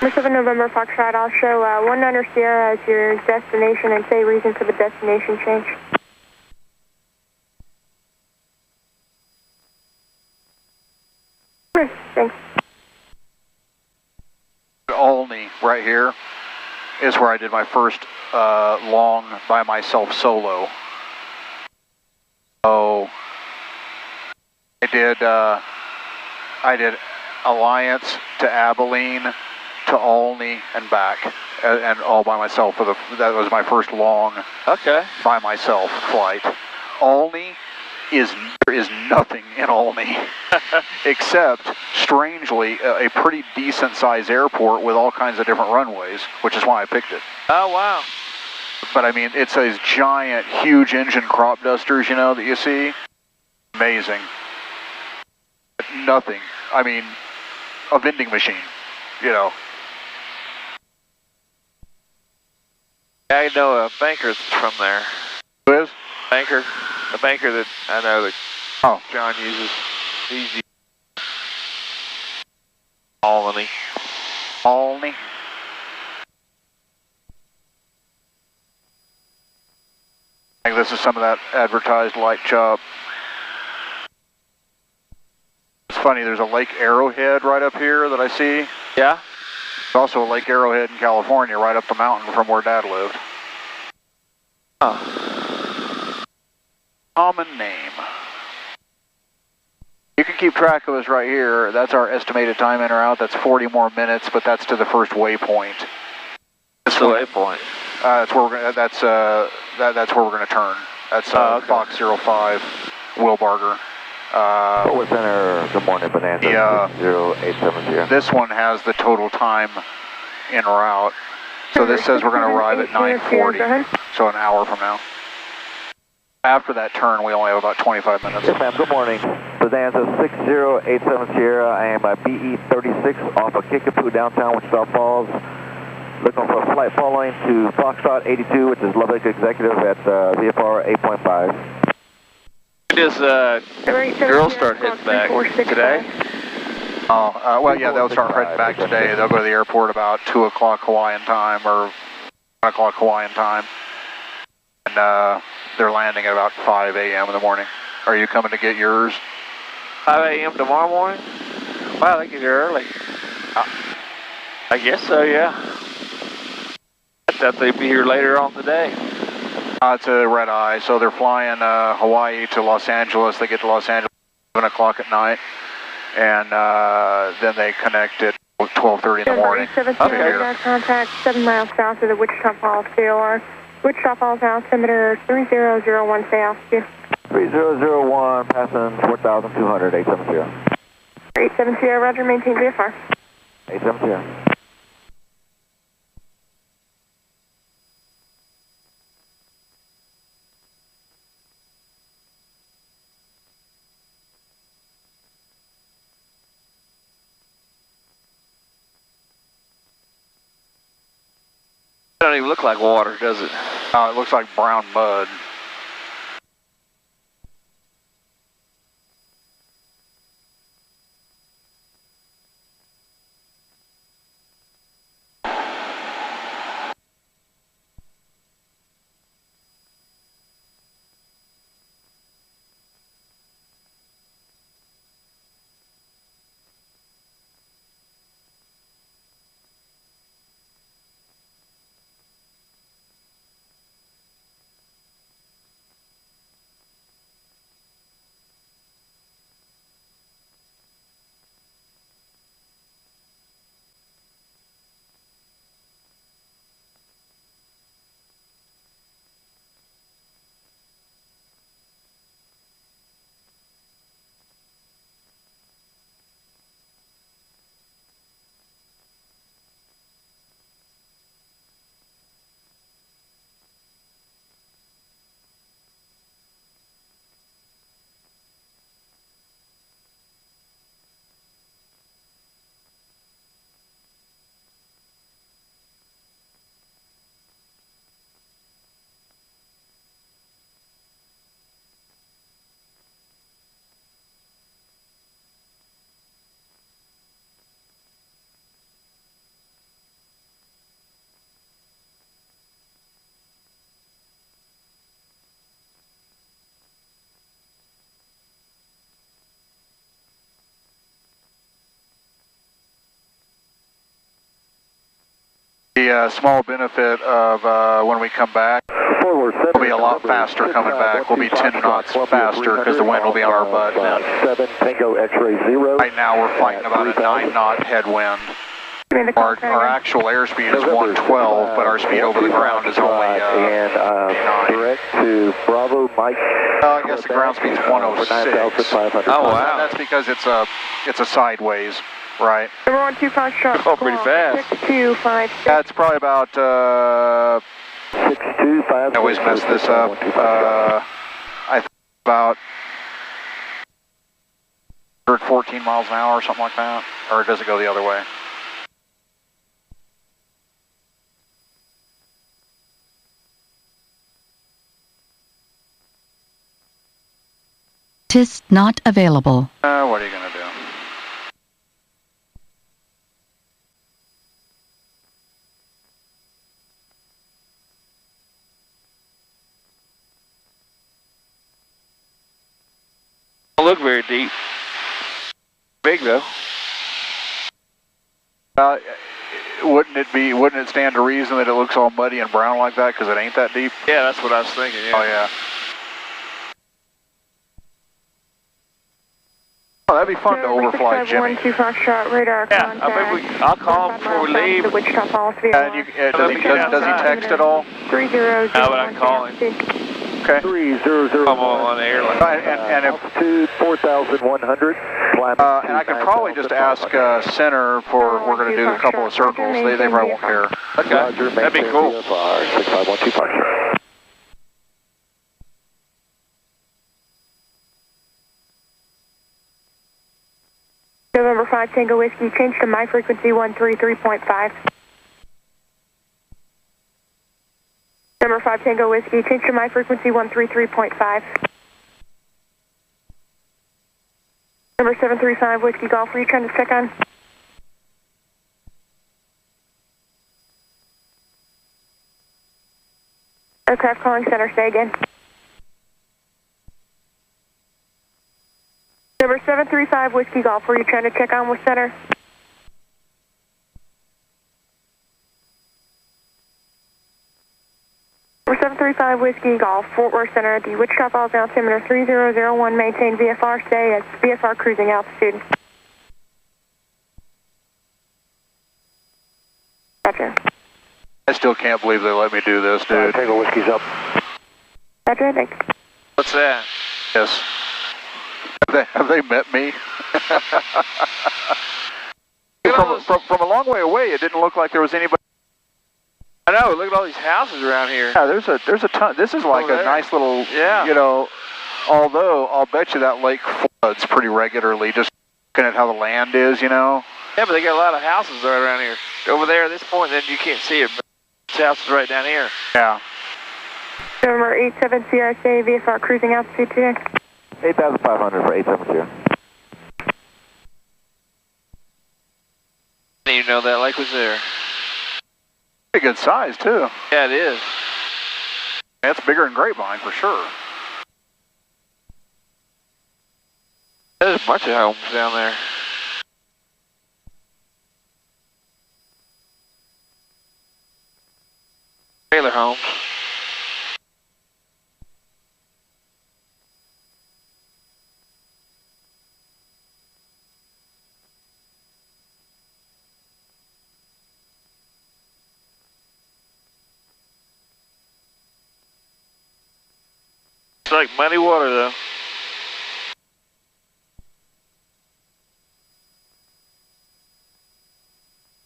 Number 7 November Foxtrot, I'll show 19 Sierra as your destination and say reason for the destination change. Thanks. Olney, right here, is where I did my first long by myself solo. So I did Alliance to Abilene to Olney and back, and all by myself. That was my first long by myself flight. Olney there is nothing in Olney except, strangely, a pretty decent sized airport with all kinds of different runways, which is why I picked it. Oh, wow. But I mean, it's those giant, huge engine crop dusters, you know, that you see. Amazing. Nothing. I mean, a vending machine, you know. I know a banker that's from there. Who is? Banker. A banker that I know that John uses. He's Olney. Olney. I think this is some of that advertised light chop. It's funny, there's a Lake Arrowhead right up here that I see. Yeah? There's also a Lake Arrowhead in California right up the mountain from where Dad lived. Common name. You can keep track of us right here. That's our estimated time in or out. That's 40 more minutes, but that's to the first waypoint. That's the waypoint. That's where we're gonna. That's where we're gonna turn. That's Fox 05, Will Barger. Forward Center, good morning, Bonanza 0870. This one has the total time en route. So this says we're going to arrive at 9:40, so an hour from now. After that turn, we only have about 25 minutes. Yes, ma'am. Good morning. Bonanza 6087 Sierra. I am at BE36 off of KIP downtown Wichita Falls. Looking for a flight following to Foxtrot 82, which is Lubbock Executive at VFR 8.5. Does girls start heading back today? Oh, well, yeah, they'll start heading back today. They'll go to the airport about 2 o'clock Hawaiian time or 1 o'clock Hawaiian time. And they're landing at about 5 a.m. in the morning. Are you coming to get yours? 5 a.m. tomorrow morning? Wow, they get here early. I guess so, yeah. I thought they'd be here later on today. It's a red eye, so they're flying Hawaii to Los Angeles. They get to Los Angeles at 7 o'clock at night, and then they connect at 12:30 in the morning. Okay. Contact 7 miles south of the Wichita Falls COR. Wichita Falls altimeter 3001, stay altitude. 3001, passing 4,200, 870. 870, roger, maintain VFR. 870. It don't even look like water, does it? It looks like brown mud. The small benefit of when we come back, we'll be a lot faster coming back. We'll be 10 knots faster because the wind will be on our butt. 7 Tango X-ray 0. Right now we're fighting about a 9-knot headwind. Our actual airspeed is 112, but our speed over the ground is only 9. Direct to Bravo Mike. I guess the ground speed is 106. Oh wow, that's because it's a sideways. Right. Number 125 shot. Oh, pretty fast. 6256. That's probably about, 625. I always mess this up. I think about 114 miles an hour or something like that. Or does it go the other way? TIS not available. What are you going to do? Don't look very deep. Big though. Wouldn't it stand to reason that it looks all muddy and brown like that because it ain't that deep? Yeah, that's what I was thinking. Yeah. Oh yeah. Oh, that'd be fun to overfly Jimmy. 125 shot radar contact. I'll call him before we leave. The Wichita Falls Does he text at all? 3001. No, but I can call him. Okay. 300. I'm on the airline. And if, altitude 4,100. and I could probably just ask center for, we're going to do a couple of circles. They probably won't care. Okay, Roger, that'd be cool. VFR, 6512 departure. November 5 Tango Whiskey, change to my frequency 133.5. November 5 Tango Whiskey, change to my frequency 133.5. Number 735 Whiskey Golf, were you trying to check on? Aircraft calling center, say again. Number 735 Whiskey Golf, were you trying to check on with center? Number 735 Whiskey Golf, Fort Worth Center at the Wichita Falls altimeter 3001, maintain VFR, stay at VFR cruising altitude. Roger. I still can't believe they let me do this, dude. Tango Whiskey's up. Roger, thanks. What's that? Yes. Have they met me? From a long way away, it didn't look like there was anybody. I know, look at all these houses around here. Yeah, there's a ton. This is like a nice little, yeah. You know, although I'll bet you that lake floods pretty regularly, just looking at how the land is, you know. Yeah, but they got a lot of houses right around here. Over there at this point, then you can't see it, but this house is right down here. Yeah. November 87 Sierra, stay VFR cruising altitude today. 8,500 for 870. Didn't even know that lake was there. Pretty good size, too. Yeah, it is. That's bigger than Grapevine, for sure. There's a bunch of homes down there. Trailer homes. It's like muddy water, though.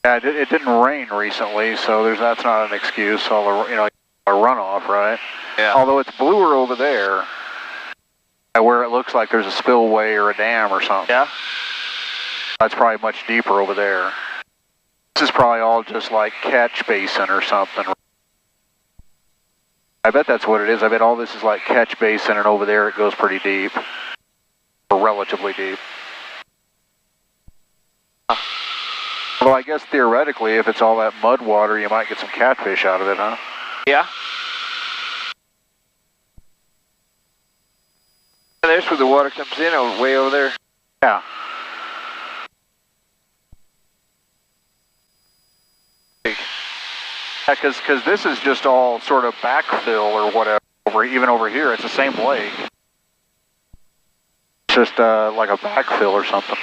Yeah, it didn't rain recently, so that's not an excuse. All the, you know, a runoff, right? Yeah. Although it's bluer over there, where it looks like there's a spillway or a dam or something. Yeah. That's probably much deeper over there. This is probably all just like catch basin or something. I bet that's what it is. I bet all this is like catch basin, and over there it goes pretty deep, or relatively deep. Although I guess theoretically, if it's all that mud water, you might get some catfish out of it, huh? Yeah. There's where the water comes in, way over there. Yeah. Yeah, because this is just all sort of backfill or whatever. Even over here, it's the same lake. It's just like a backfill or something.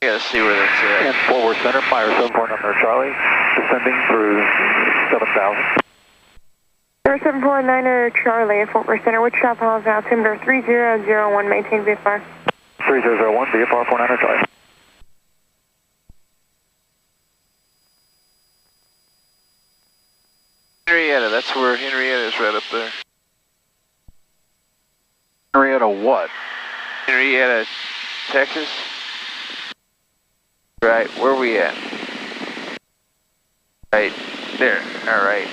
Yeah, let's see where that's at. And Fort Worth Center, fire 749 Charlie, descending through 7,000. Number 749 Charlie at Fort Worth Center, Wichita Falls altimeter 3001, maintain VFR. 3001, VFR 49 Charlie. Henrietta, that's where Henrietta is, right up there. Henrietta what? Henrietta, Texas. Right, where are we at? Right there, alright.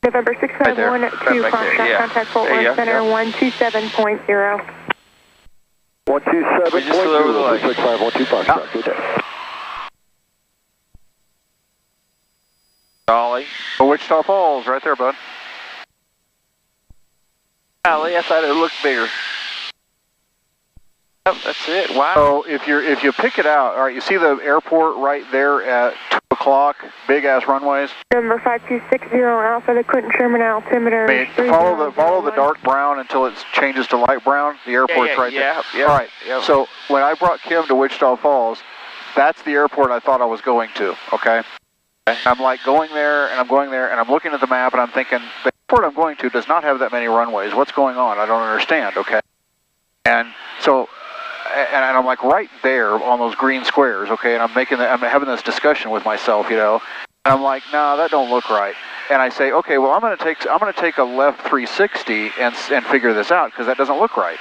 November 651 right 2, Foxtrot, yeah. contact Fort Worth Center 127.0. 127.2, We just flew over the lake. 6512 Foxtrot, good day. Dolly. Oh, Wichita Falls, right there, bud. Dolly, I thought it looked bigger. Oh, that's it. Wow. So if you pick it out, all right, you see the airport right there at 2 o'clock, big ass runways. Number 5260 Alpha, the Clinton Sherman altimeter. I mean, follow the dark brown until it changes to light brown. The airport's right there. Yeah. All right. Yep. So when I brought Kim to Wichita Falls, that's the airport I thought I was going to. Okay. I'm like going there, and I'm going there, and I'm looking at the map, and I'm thinking airport I'm going to does not have that many runways. What's going on? I don't understand, okay? And so, and I'm like right there on those green squares, okay? And I'm having this discussion with myself, you know? And I'm like, no, that don't look right. And I say, okay, well, I'm going to take a left 360 and figure this out because that doesn't look right.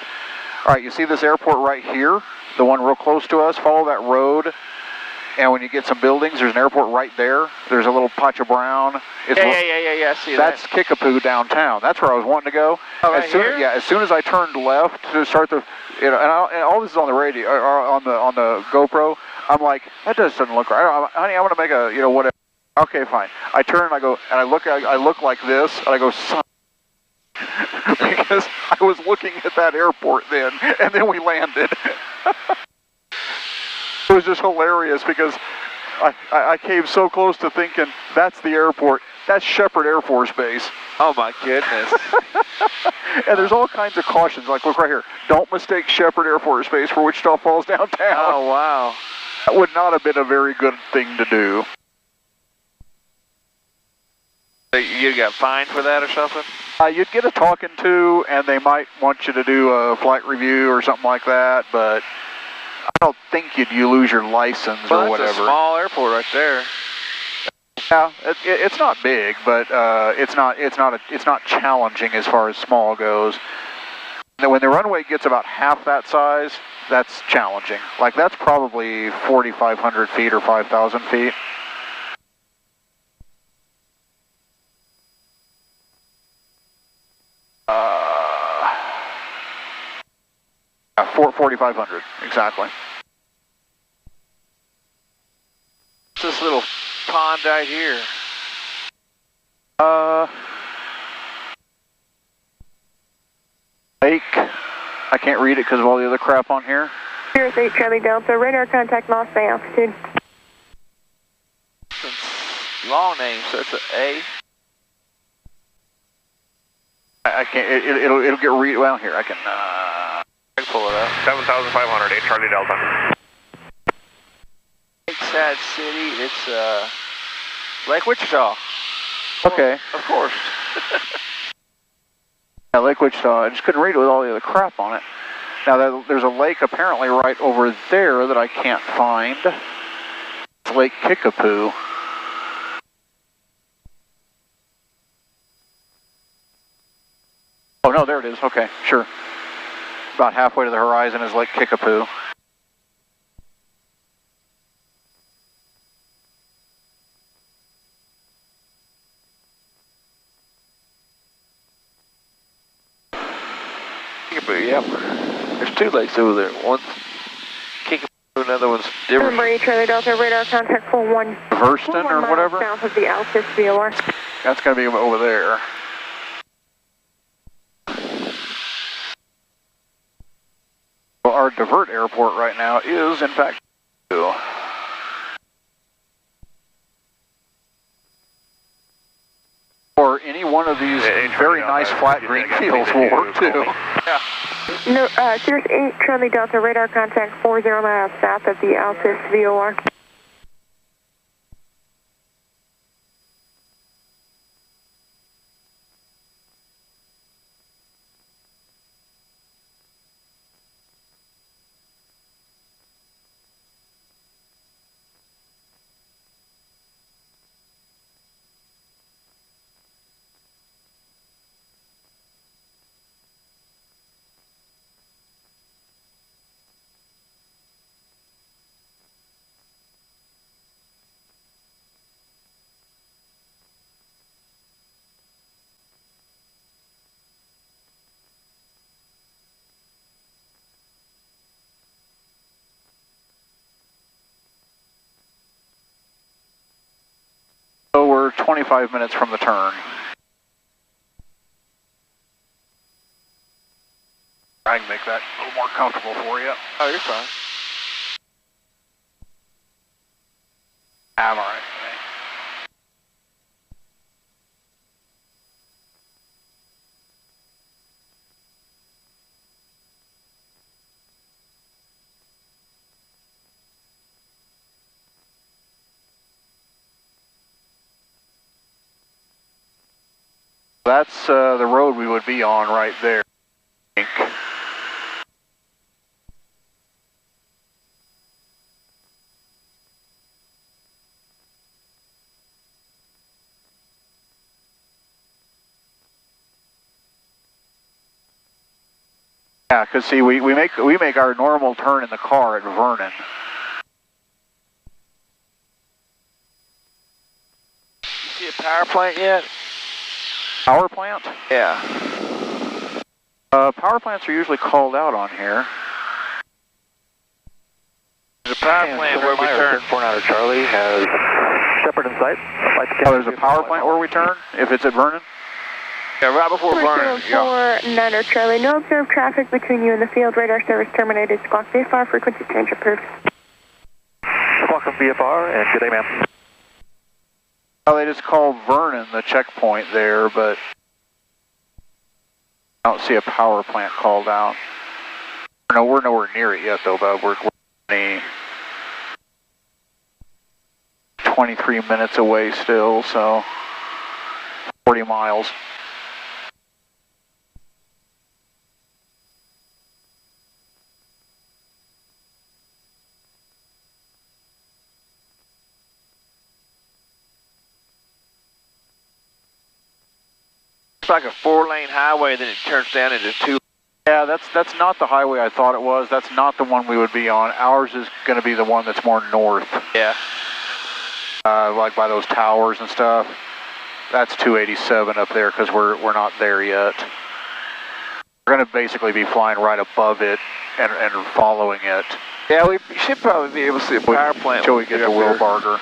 All right, you see this airport right here, the one real close to us? Follow that road, and when you get some buildings, there's an airport right there. There's a little patch of brown. Yeah, I see that. That's KIP downtown. That's where I was wanting to go. Oh, right here? Yeah, as soon as I turned left to start the, you know, and all this is on the radio, or on the GoPro. I'm like, that doesn't look right. Honey, I want to make a, you know, whatever. Okay, fine. I turn and I go, and I look like this, and I go, son. Because I was looking at that airport then, and then we landed. It was just hilarious because I came so close to thinking, that's the airport. That's Shepherd Air Force Base. Oh my goodness. And there's all kinds of cautions, like look right here. Don't mistake Shepherd Air Force Base for Wichita Falls downtown. Oh wow. That would not have been a very good thing to do. You got fined for that or something? You'd get a talking to, and they might want you to do a flight review or something like that, but I don't think you lose your license or whatever. That's a small airport right there. Yeah, it's not big, but it's not challenging as far as small goes. When the runway gets about half that size, that's challenging. Like that's probably 4,500 feet or 5,000 feet. 4,500 exactly. This little pond right here. Lake. I can't read it because of all the other crap on here. Cirrus 8 Charlie Delta, radar contact lost by altitude. Long name, so it's an A. I can't. It'll get read. Well, here I can pull it up. 7,500, 8 Charlie Delta. Sad City. It's Lake Wichita. Okay. Of course. Yeah, Lake Wichita. I just couldn't read it with all the other crap on it. Now there's a lake apparently right over there that I can't find. It's Lake KIP. Oh no, there it is. Okay, sure. About halfway to the horizon is Lake KIP. Yep. There's two lakes over there. One's Kickapoo, another one's different. Number 8 Charlie Delta, radar contact 41. Hurston or whatever? South of the Altus VOR. That's going to be over there. Well, our divert airport right now is, in fact, or any one of these very nice flat green fields will work too. Yeah. No, Cirrus 8 Charlie Delta, radar contact 40 miles south of the Altus VOR. So we're 25 minutes from the turn. I can make that a little more comfortable for you. Oh, you're fine. I'm all right. That's the road we would be on right there. I think. Yeah, because see, we make our normal turn in the car at Vernon. You see a power plant yet? Power plant? Yeah. Power plants are usually called out on here. There's a power plant where we turn. 49er Charlie has Shepherd in sight. Oh, there's a power plant where we turn, if it's at Vernon? Yeah, right before Vernon. Yeah. 9er Charlie, no observed traffic between you and the field. Radar service terminated. Squawk VFR, frequency change approved. Welcome VFR, and good day, ma'am. Oh, they just called Vernon the checkpoint there, but I don't see a power plant called out. No, we're nowhere near it yet, though, bud. We're 23 minutes away still, so 40 miles. It's like a 4-lane highway, then it turns down into 2. Yeah, that's not the highway I thought it was. That's not the one we would be on. Ours is going to be the one that's more north. Yeah. Like by those towers and stuff. That's 287 up there because we're not there yet. We're going to basically be flying right above it and following it. Yeah, we should probably be able to see a power plant until we get to Wilbarger.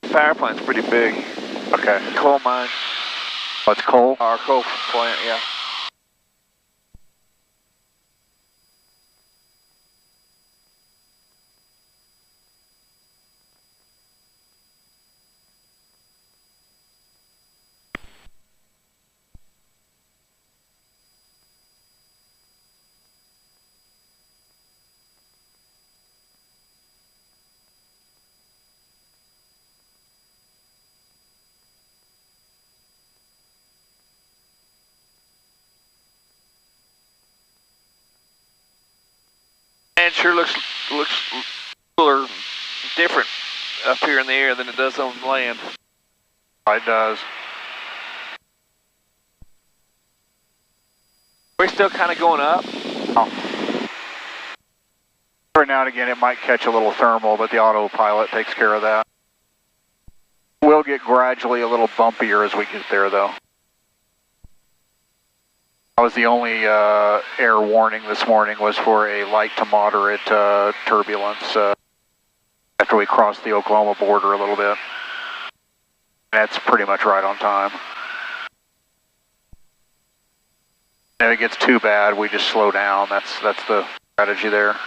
Power plant's pretty big. Okay. Coal mine. Oh, it's coal? Our coal plant, yeah. It sure looks cooler, different up here in the air than it does on land. It does. We're still kind of going up. Oh. Every now and again it might catch a little thermal, but the autopilot takes care of that. We'll get gradually a little bumpier as we get there, though. That was the only air warning this morning was for a light to moderate turbulence after we crossed the Oklahoma border a little bit. That's pretty much right on time. If it gets too bad, we just slow down. That's the strategy there.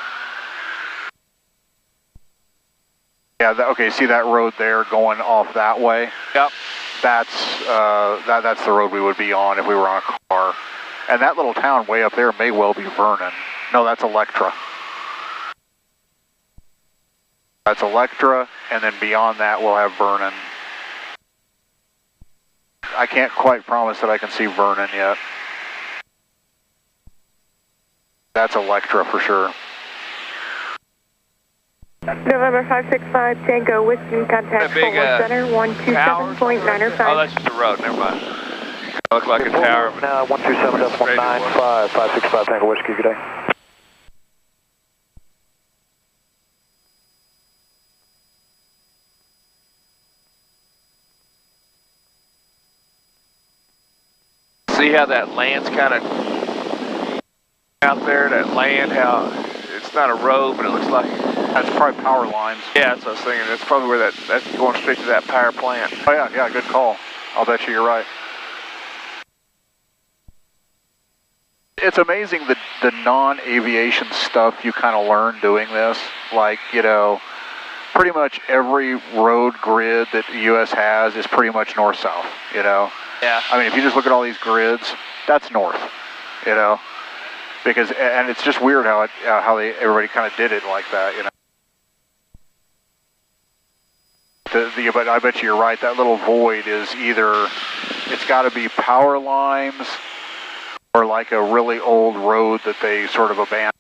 Yeah. Okay. See that road there going off that way? Yep. That's the road we would be on if we were on a car. And that little town way up there may well be Vernon. No, that's Electra. That's Electra, and then beyond that we'll have Vernon. I can't quite promise that I can see Vernon yet. That's Electra for sure. November 565 Tango Whiskey, contact Forward Center 127.905. Oh, that's just a road, never mind. Look like a tower. 127.95, 565 Tango Whiskey, good day. See how that land's kind of out there, that land, how it's not a road, but it looks like... That's probably power lines. Yeah, that's what I was thinking. That's probably where that's going straight to that power plant. Oh yeah, good call. I'll bet you're right. It's amazing the non-aviation stuff you kind of learn doing this. Like, you know, pretty much every road grid that the U.S. has is pretty much north-south, you know? Yeah. I mean, if you just look at all these grids, that's north, you know? Because, and it's just weird how everybody kind of did it like that, you know? but I bet you're right. That little void is either, it's got to be power lines or like a really old road that they sort of abandoned,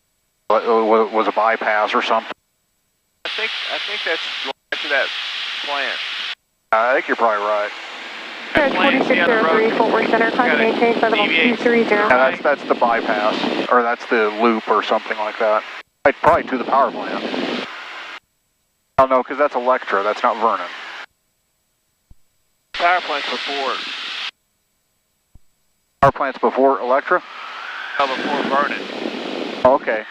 was a bypass or something. I think that's going back to that plant. I think you're probably right. Code 4603, Fort Worth Center, contact maintain flight level 230. Yeah, that's the bypass, or that's the loop or something like that. Probably to the power plant. Oh no, because that's Electra, that's not Vernon. Power plant's before. Power plant's before Electra? No, before Vernon. Oh, okay.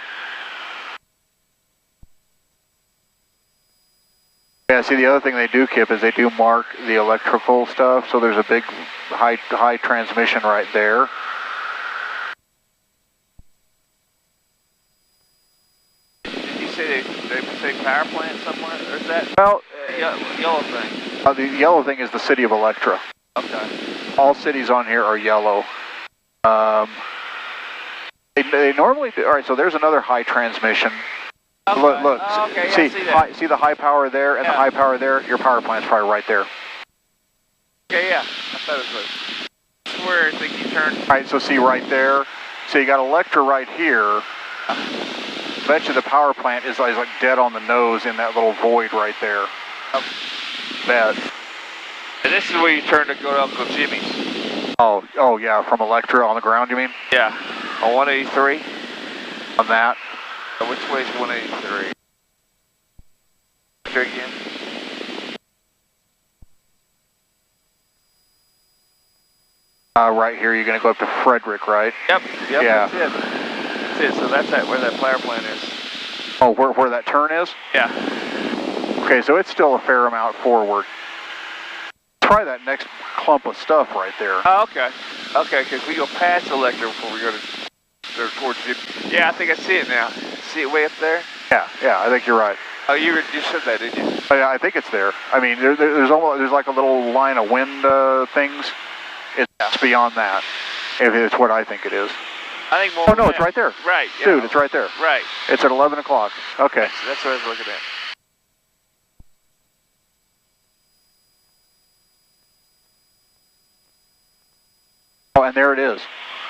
Yeah, see, the other thing they do, Kip, is they do mark the electrical stuff, so there's a big high transmission right there. Did you say they say power plant somewhere, or is that well, yellow thing? The yellow thing is the city of Electra. Okay. All cities on here are yellow. They normally do. All right, so there's another high transmission. Okay. Look, okay, see, yeah, see the high power there and the high power there? Your power plant's probably right there. Okay, yeah. I thought it was where I think you turned. All right, so see right there? So you got Electra right here. Bet you the power plant is like dead on the nose in that little void right there. Bet. And this is where you turn to go to Uncle Jimmy's. Oh yeah, from Electra on the ground, you mean? Yeah. On 183? On that? Which way is 183? Again? Right here, you're going to go up to Frederick, right? Yep, yeah. That's it. That's it, so that's where that power plant is. Oh, where that turn is? Yeah. Okay, so it's still a fair amount forward. Try that next clump of stuff right there. Oh, okay. Okay, because we go past Electra before we go towards Jimmy. Yeah, I think I see it now. See it way up there? Yeah, I think you're right. Oh, you said that, didn't you? I think it's there. I mean, there's like a little line of wind things. It's beyond that, if it's what I think it is. I think more. Oh no, it's right there. Right. Yeah. Dude, it's right there. Right. It's at 11 o'clock. Okay. That's what I was looking at. Oh, and there it is.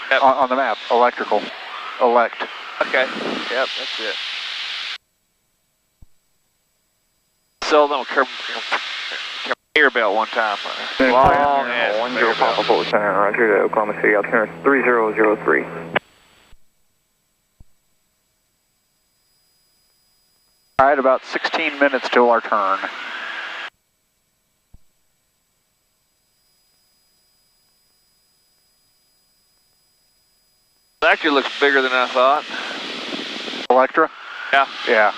Yep. On the map. Electrical. Elect. Okay. Yep, that's it. So them conveyor belt one time. Long ass 10 Papa Boat Center, Roger, to Oklahoma City, altimeter 3003. All right, about 16 minutes till our turn. It actually looks bigger than I thought. Electra? Yeah. Yeah.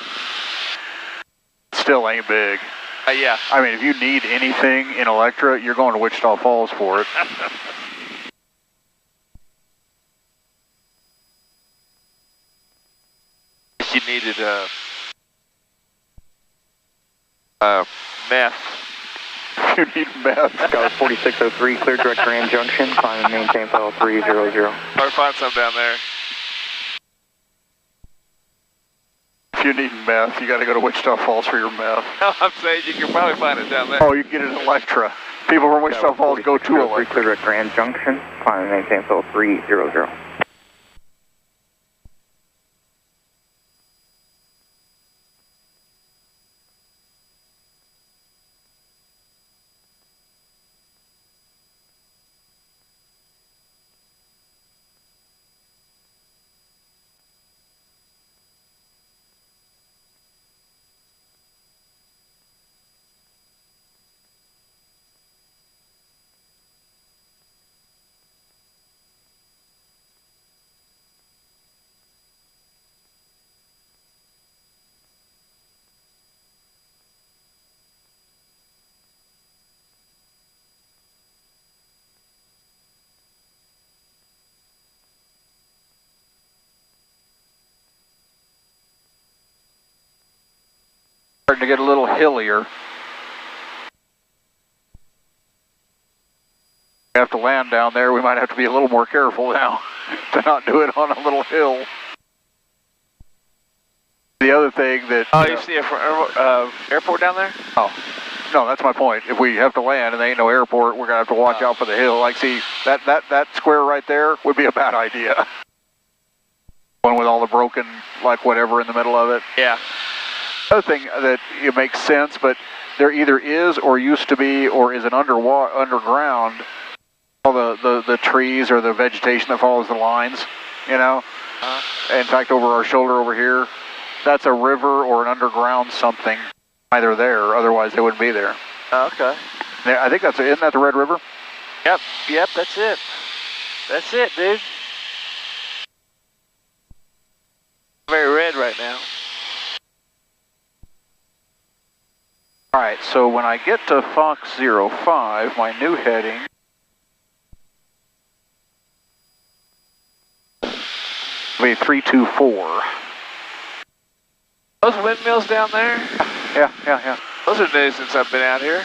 Still ain't big. Yeah. I mean, if you need anything in Electra, you're going to Wichita Falls for it. You needed meth. You need meth. Got 4603, clear direct Grand Junction, climb and maintain file 300. Or find some down there. If you need meth, you got to go to Wichita Falls for your meth. No, I'm saying you can probably find it down there. Oh, you can get it in Electra. People from Wichita Falls go to Electra. Clear direct Grand Junction, climb and maintain file 300. Starting to get a little hillier. We have to land down there. We might have to be a little more careful now to not do it on a little hill. The other thing that... Oh, you see an airport down there? Oh. No, that's my point. If we have to land and there ain't no airport, we're going to have to watch out for the hill. Like, see, that square right there would be a bad idea. One with all the broken, like, whatever in the middle of it. Yeah. Another thing that it makes sense, but there either is or used to be or is an underground, all the trees or the vegetation that follows the lines, you know? In fact, over our shoulder over here, that's a river or an underground something. Either there, otherwise they wouldn't be there. Okay. I think isn't that the Red River? Yep, that's it. That's it, dude. Very red right now. Alright, so when I get to Fox 05, my new heading will be 324. Those windmills down there? Yeah. Those are new since I've been out here.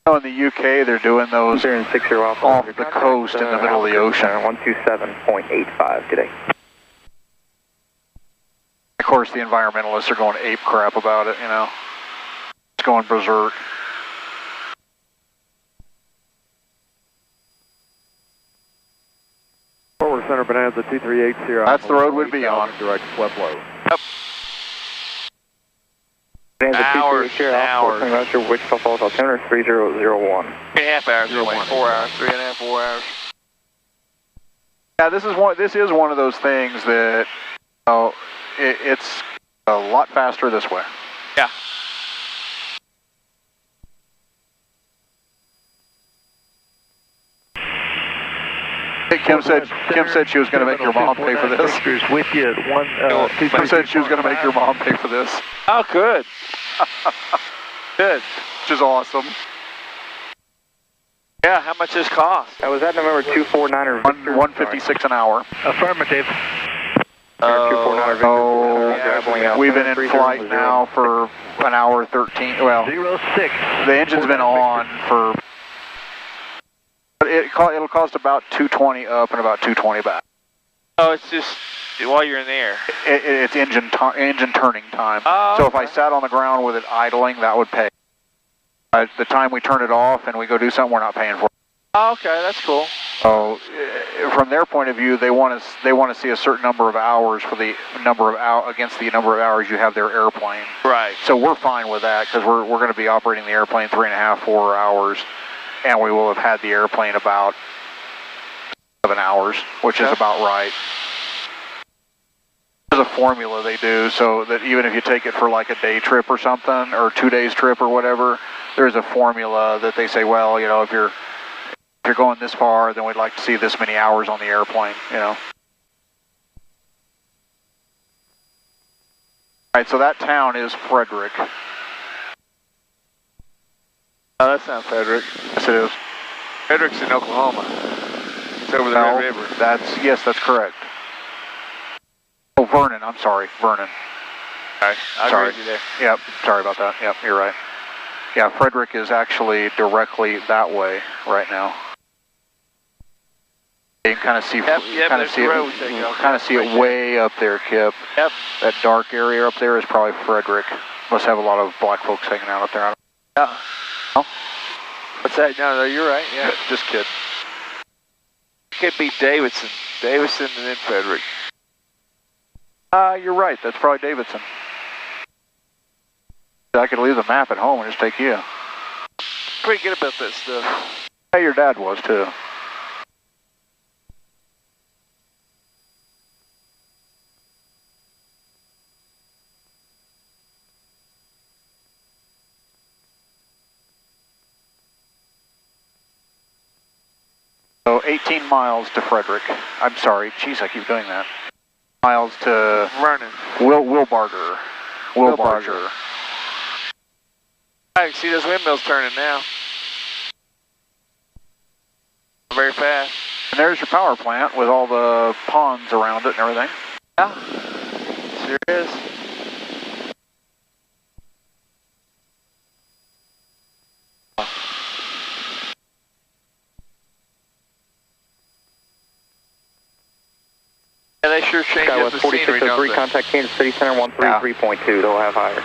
In the UK, they're doing those They're 60 off the coast in the middle of the ocean. 127.85 today. Of course, the environmentalists are going ape crap about it, you know. It's going berserk. Forward center Bonanza 2380. That's the road we'd be on. Direct left low. Yep. Hours. Wichita Falls, altimeter 3001. 3.5 hours, 4 hours, 3.5, 4 hours. Yeah, this is one of those things that, it's a lot faster this way. Yeah. Kim said she was going to make your mom pay for this. With you at Kim said she was going to make your mom pay for this. Oh, good. Good. Which is awesome. Yeah, how much does this cost? Was that November 249 or Victor? 156 an hour. Affirmative. We've been in flight now for an hour 13. Well, 06. The engine's been on for. It'll cost about 220 up and about 220 back. Oh, it's just while you're in the air. It's engine turning time. Oh, so if I sat on the ground with it idling, that would pay. The time we turn it off and we go do something, we're not paying for it. Oh, okay, that's cool. So, from their point of view, they want to see a certain number of hours for the number of against the number of hours you have their airplane. Right. So we're fine with that because we're going to be operating the airplane 3.5, 4 hours, and we will have had the airplane about 7 hours, which is about right. There's a formula they do so that even if you take it for like a day trip or something, or 2 days trip or whatever, there's a formula that they say, well, you know, if you're going this far, then we'd like to see this many hours on the airplane, you know. All right, so that town is Frederick. Oh, that's not Frederick. Yes, it is. Frederick's in Oklahoma. It's over the Red River. Yes, that's correct. Oh, Vernon, I'm sorry, Vernon. Sorry, I agree with you there. Yep, sorry about that. Yep, you're right. Yeah, Frederick is actually directly that way right now. You can kind of see, it way up there, Kip. Yep. That dark area up there is probably Frederick. Must have a lot of black folks hanging out up there. Yeah. No? What's that? No, you're right. Yeah. Just kidding. Could be Davidson. Davidson and then Frederick. You're right. That's probably Davidson. I could leave the map at home and just take you. Pretty good about that stuff. Yeah, your dad was too. So 18 miles to Frederick. I'm sorry. Jeez, I keep doing that. Miles to Vernon. Wilbarger. Wilbarger. I can see those windmills turning now. Very fast. And there's your power plant with all the ponds around it and everything. Yeah, sure is. Yeah, they sure change up the scenery, don't they? Contact Kansas City Center 133.2. They'll have higher.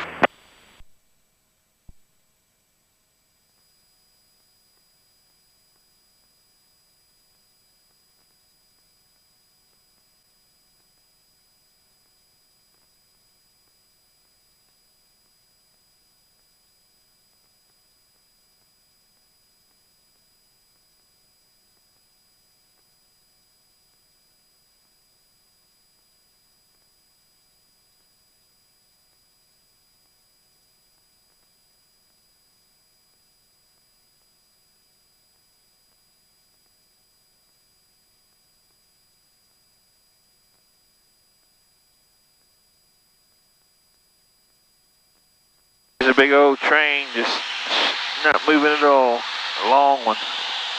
big old train just not moving at all. A long one.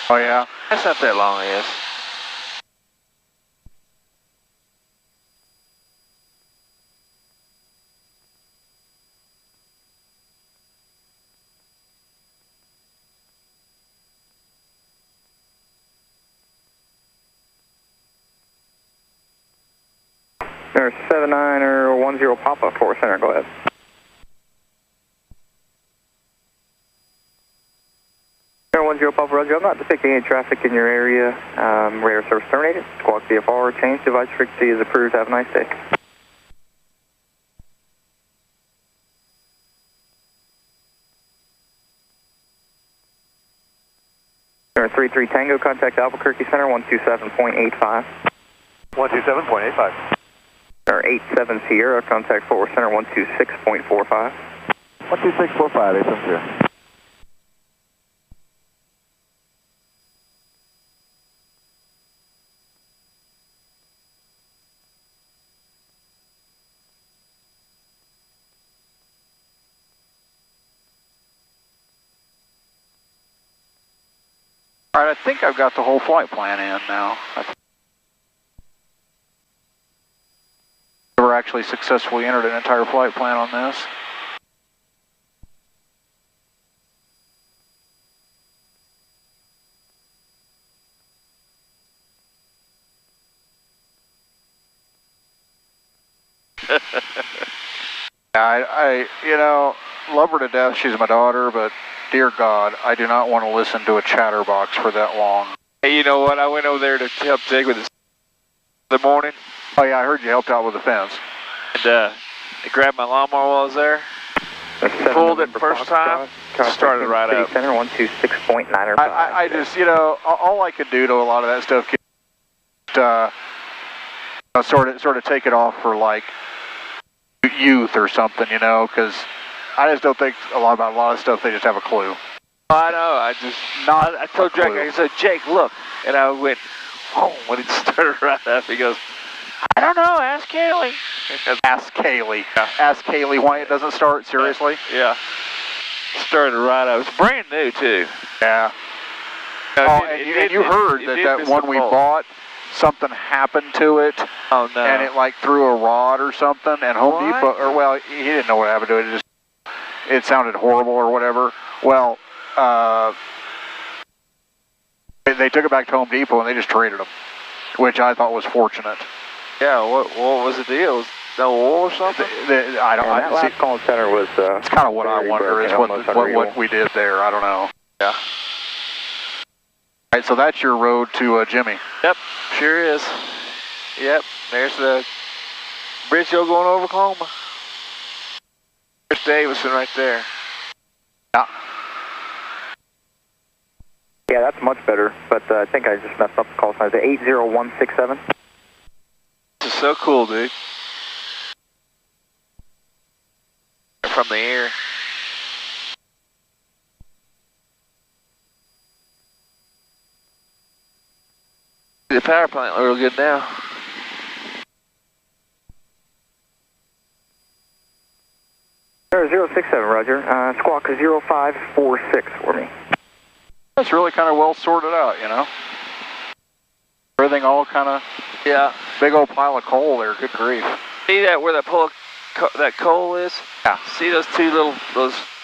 Oh yeah? That's not that long, I guess. There's 7910 Papa, Fort Center, go ahead. Air 10 Papa, Roger. I'm not detecting any traffic in your area. Radar service terminated. Squawk VFR, change device frequency is approved. Have a nice day. Air 33 Tango, contact Albuquerque Center, 127.85. 127.85. Air 87 Sierra, contact Fort Worth Center, 126.45. 12645, 87 Sierra. All right, I think I've got the whole flight plan in now. Never actually successfully entered an entire flight plan on this. You know, love her to death. She's my daughter, but dear God, I do not want to listen to a chatterbox for that long. Hey, you know what? I went over there to help Jake with the morning. Oh yeah, I heard you helped out with the fence. And I grabbed my lawnmower while I was there. Pulled it first time. Started right up. Center 126.9. I just, you know, all I could do to a lot of that stuff, sort of take it off for like youth or something, you know, because I just don't think a lot about a lot of stuff. They just have a clue. I know. I told Jake. I said, Jake, look, and I went, oh, when it started right up, he goes, I don't know. Ask Kaylee. Ask Kaylee. Yeah. Ask Kaylee why it doesn't start. Seriously? Yeah. Started right up. It's brand new too. Yeah. And you heard that one we bought, something happened to it. Oh no. And it like threw a rod or something. And Home Depot, or well, he didn't know what happened to it. It sounded horrible or whatever. Well, they took it back to Home Depot and they just traded them, which I thought was fortunate. Yeah, what was the deal? Was no oil or something? I don't know. That last call center was... it's kind of what I wonder is what we did there. I don't know. Yeah. All right, so that's your road to Jimmy. Yep, sure is. Yep, there's the bridge going over Oklahoma. There's Davison right there. Yeah. Yeah, that's much better, but I think I just messed up the call sign. Is it 80167? This is so cool, dude. From the air. The power plant real good now. Sir, 067, Roger. Squawk 0546 for me. That's really kind of well sorted out, you know. Everything all kind of, yeah. Big old pile of coal there. Good grief. See that where that coal is? Yeah. See those two little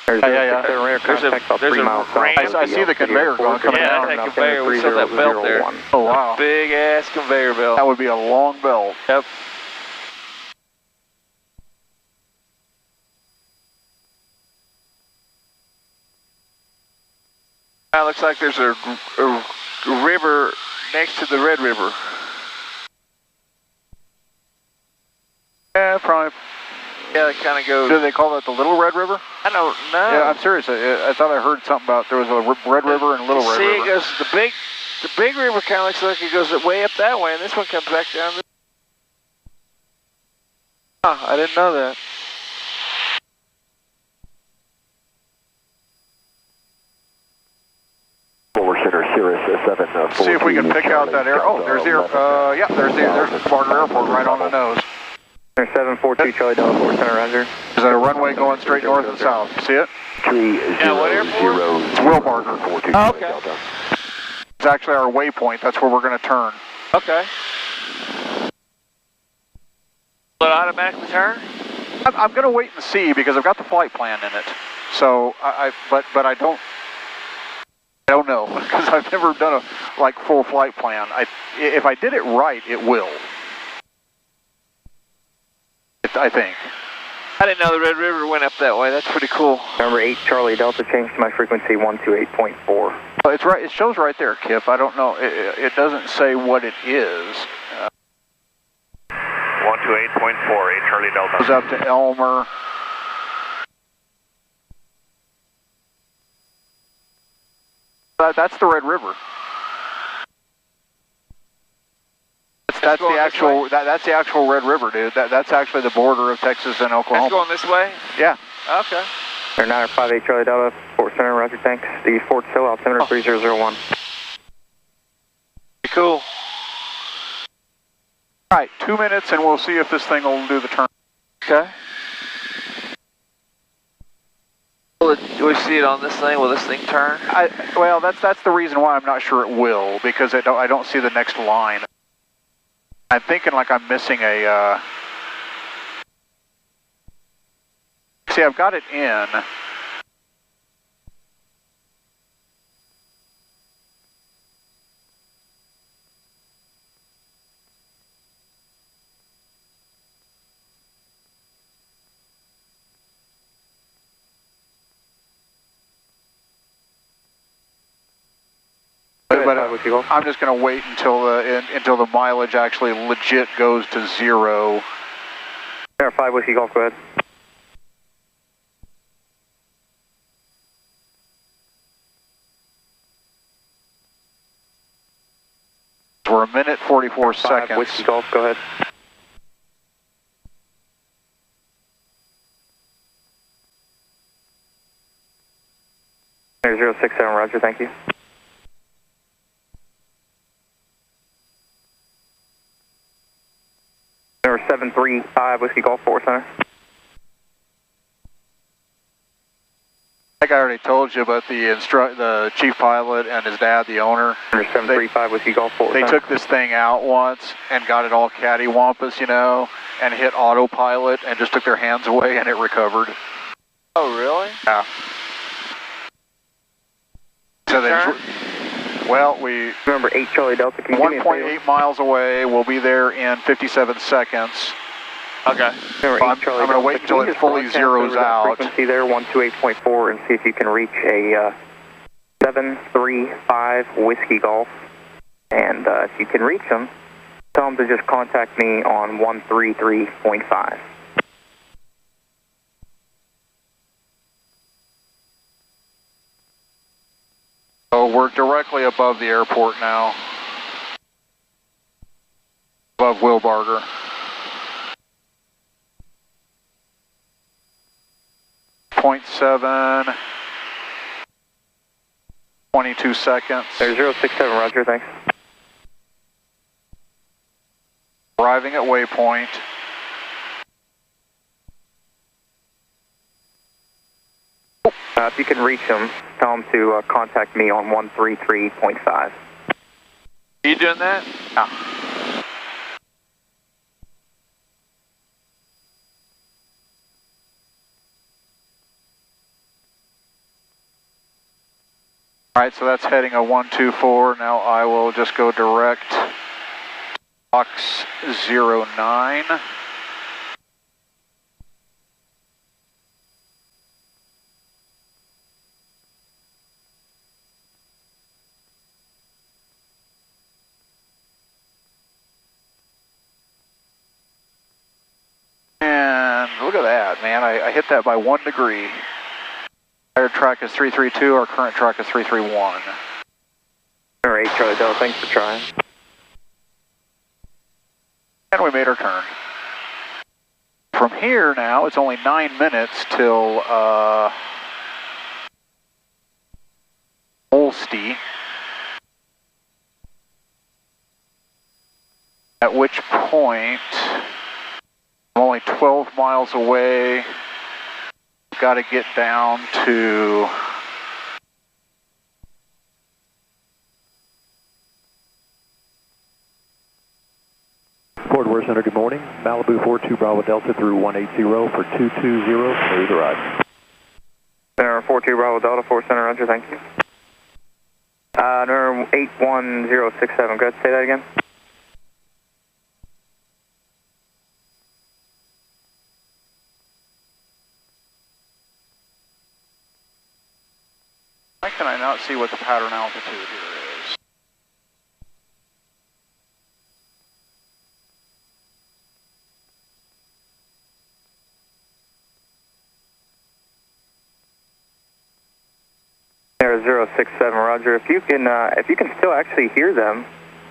There's a ramp. I see the conveyor going coming down. Yeah, that conveyor with some of that belt there. Oh wow. Big ass conveyor belt. That would be a long belt. Yep. It looks like there's a river next to the Red River. Yeah, probably. Yeah, it kind of goes. Do they call that the Little Red River? I don't know. Yeah, I'm serious. I thought I heard something about there was a Red River and Little Red River. See, it goes the big river kind of looks like it goes way up that way, and this one comes back down. Huh, I didn't know that. See if we can pick out that air. Oh, there's the there's Barter Airport right on the nose. Center 742 Charlie Delta 4 Center, roger. Is that a runway going straight north and south? You see it? 3000. It's Wilbarger. Oh, okay. It's actually our waypoint. That's where we're going to turn. Okay. Will it automatically turn? I'm going to wait and see because I've got the flight plan in it. So but I don't know because I've never done a full flight plan. If I did it right, it will. I think. I didn't know the Red River went up that way. That's pretty cool. Number 8 Charlie Delta, change to my frequency 128.4. Well, it's right. It shows right there, Kip. I don't know. It doesn't say what it is. 128.4, 8 Charlie Delta. Goes up to Elmer. That's the Red River. That's the actual. That's the actual Red River, dude. That's actually the border of Texas and Oklahoma. That's going this way? Yeah. Okay. Air 958 Charlie Delta, Fort Center, roger, thanks. The Fort Sill, altimeter 3001. Cool. All right, 2 minutes, and we'll see if this thing will do the turn. Okay. Do we see it on this thing? Will this thing turn? Well, that's the reason why I'm not sure it will, because I don't see the next line. I'm thinking like I'm missing a. See, I've got it in. But I'm just going to wait until the mileage actually legit goes to 0. Air 5 Whiskey Golf, go ahead. We're a minute 44 seconds. 5 Whiskey Golf, go ahead. Air 067, roger, thank you. Number 735 Whiskey Golf 4 Center. I think I already told you, but the chief pilot and his dad, the owner. Number 735 Whiskey Golf 4 They Center. took this thing out once and got it all cattywampus, you know, and hit autopilot and just took their hands away and it recovered. Oh, really? Yeah. So we Number 8 Charlie Delta, can you give me a 1.8 miles away. We'll be there in 57 seconds. Okay. Number 8 Charlie I'm going to wait until it fully zeroes out. Frequency there, 128.4, and see if you can reach a 735 Whiskey Golf. And if you can reach them, tell them to just contact me on 133.5. So we're directly above the airport now. Above Wilbarger. .7, 22 seconds. There's 067, roger, thanks. Arriving at waypoint. If you can reach them, tell them to contact me on 133.5. Are you doing that? Yeah. All right, so that's heading a 124. Now I will just go direct box 09. And look at that, man. I hit that by 1 degree. Our track is 332, our current track is 331. All right, Charlie Delta, thanks for trying. And we made our turn. From here now, it's only 9 minutes till Olstee. At which point I'm only 12 miles away. Got to get down to Fort Worth Center, good morning. Malibu 42 Bravo Delta through 180 for 220, smooth arrive. Center 42 Bravo Delta, Fort Center, Roger, thank you. Number 81067, go ahead, say that again. Why can I not see what the pattern altitude here is? Air 067, Roger. If you can still actually hear them,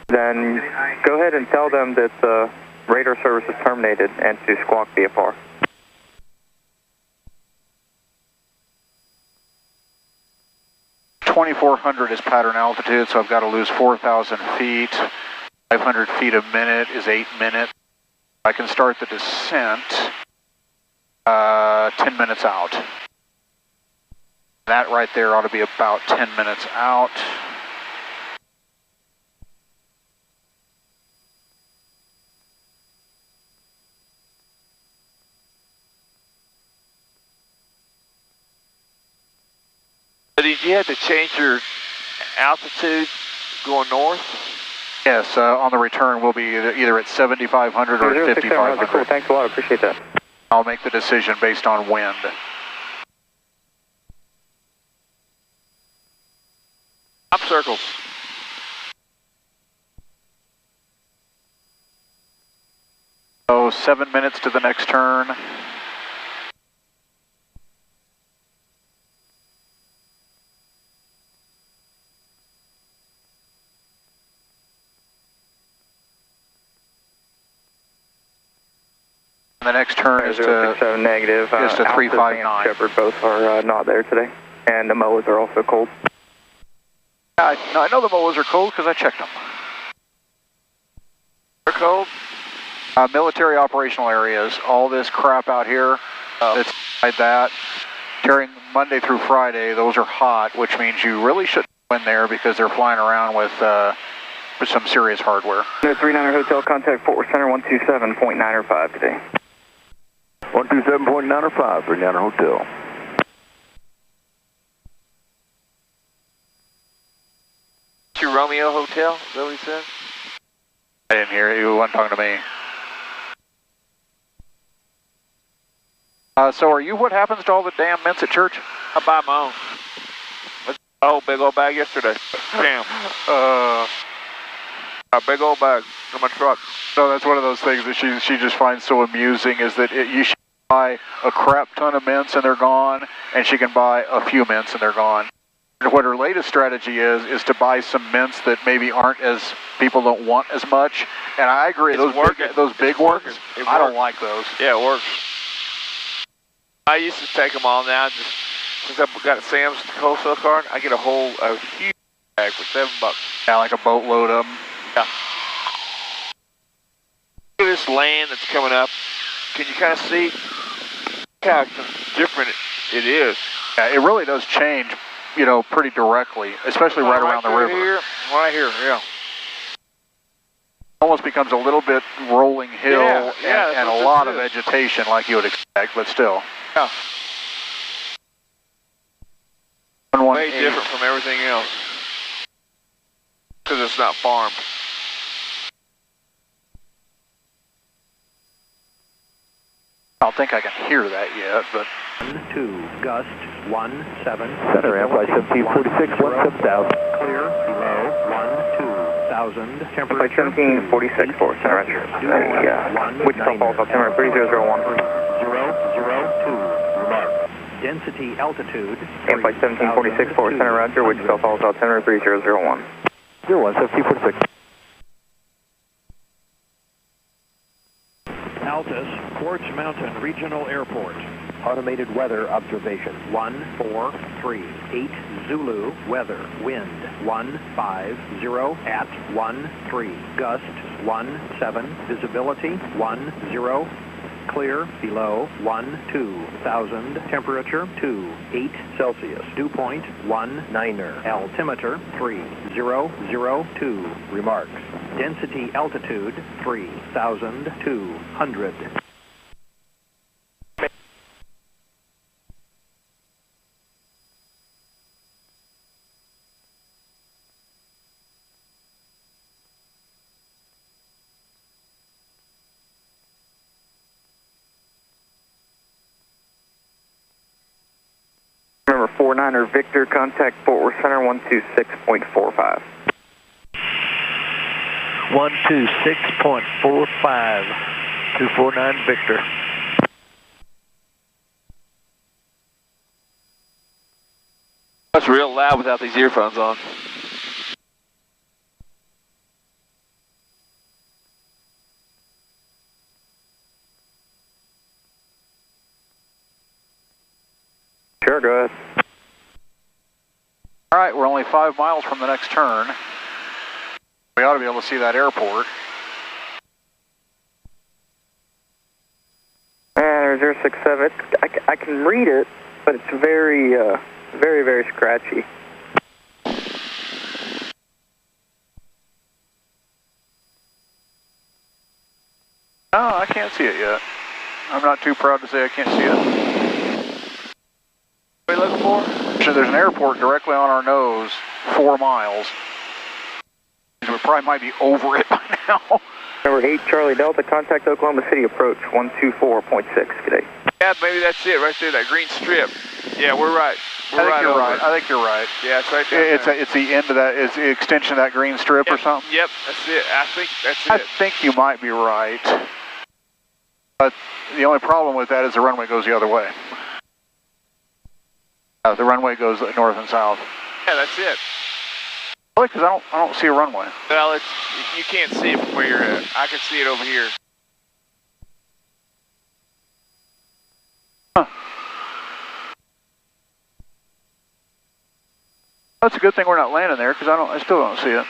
then go ahead and tell them that the radar service is terminated and to squawk VFR. .2400 is pattern altitude, so I've got to lose 4,000 feet. 500 feet a minute is 8 minutes. I can start the descent 10 minutes out. That right there ought to be about 10 minutes out. Did you have to change your altitude going north? Yes, on the return we'll be either at 7,500 or at 5,500. Cool, thanks a lot, appreciate that. I'll make the decision based on wind. Top circles. So 7 minutes to the next turn. The next turn is to 359. Shepard both are not there today, and the MOAs are also cold. I know the MOAs are cold because I checked them. They're cold? Military operational areas, all this crap out here, that's like that. During Monday through Friday, those are hot, which means you really shouldn't go in there because they're flying around with some serious hardware. 39er Hotel, contact Fort Worth Center 127.905 today. 127.905, 39er Hotel. To Romeo Hotel, is that what he said? I didn't hear it, you weren't talking to me. So are you what happens to all the damn mints at church? I buy my own. Oh, big old bag yesterday. Damn. A big old bag in my truck. So that's one of those things that she just finds so amusing is that you should buy a crap ton of mints and they're gone, and she can buy a few mints and they're gone. And what her latest strategy is to buy some mints that maybe aren't as, people don't want as much. And I agree, those big ones, I don't like those. Yeah, it works. I used to take them all now, just since I've got Sam's wholesale card, I get a huge bag for $7. Yeah, like a boatload of them. Yeah. Look at this land that's coming up. Can you kind of see how different it is? Yeah, it really does change, you know, pretty directly, especially right around the river. Right here, yeah. Almost becomes a little bit rolling hill and a lot of vegetation like you would expect, but still. Yeah. Way different from everything else. Because it's not farmed. I don't think I can hear that yet, but... 2, gust, 17. Center, Amfly 1746, 17000. Clear, below, 12,000. Amfly 1746, Fort Center, Wichita Falls, Altimeter 3001. 002, remark. Density, altitude. Amfly 1746, Fort Center, Roger, Wichita Falls, Altimeter 3001. 1746. Altus, Quartz Mountain Regional Airport. Automated weather observation. 143, 8 Zulu, weather, wind 150 at 13, gust 17, visibility 10, clear below 12,000. Temperature 28 Celsius. Dew point 19er. Altimeter 3002. Remarks. Density altitude 3,200. Number 49er Victor, contact Fort Worth Center 126.45. 126.45, 249 Victor. That's real loud without these earphones on. Sure, go ahead. All right, we're only 5 miles from the next turn. We ought to be able to see that airport. There's 067. I can read it, but it's very, very scratchy. No, I can't see it yet. I'm not too proud to say I can't see it. What are you looking for? So there's an airport directly on our nose, 4 miles. We probably might be over it by now. Number 8 Charlie Delta, contact Oklahoma City approach 124.6. Good day. Yeah, maybe that's it right there, that green strip. Yeah, we're right. I think you're right. I think you're right. Yeah, it's right there. It's the end of that. It's the extension of that green strip or something. Yep, that's it. I think that's it. I think you might be right. But the only problem with that is the runway goes the other way. The runway goes north and south. Yeah, that's it. Really? Because I don't see a runway. Well, you can't see it from where you're at. I can see it over here. Huh. That's a good thing we're not landing there because I still don't see it.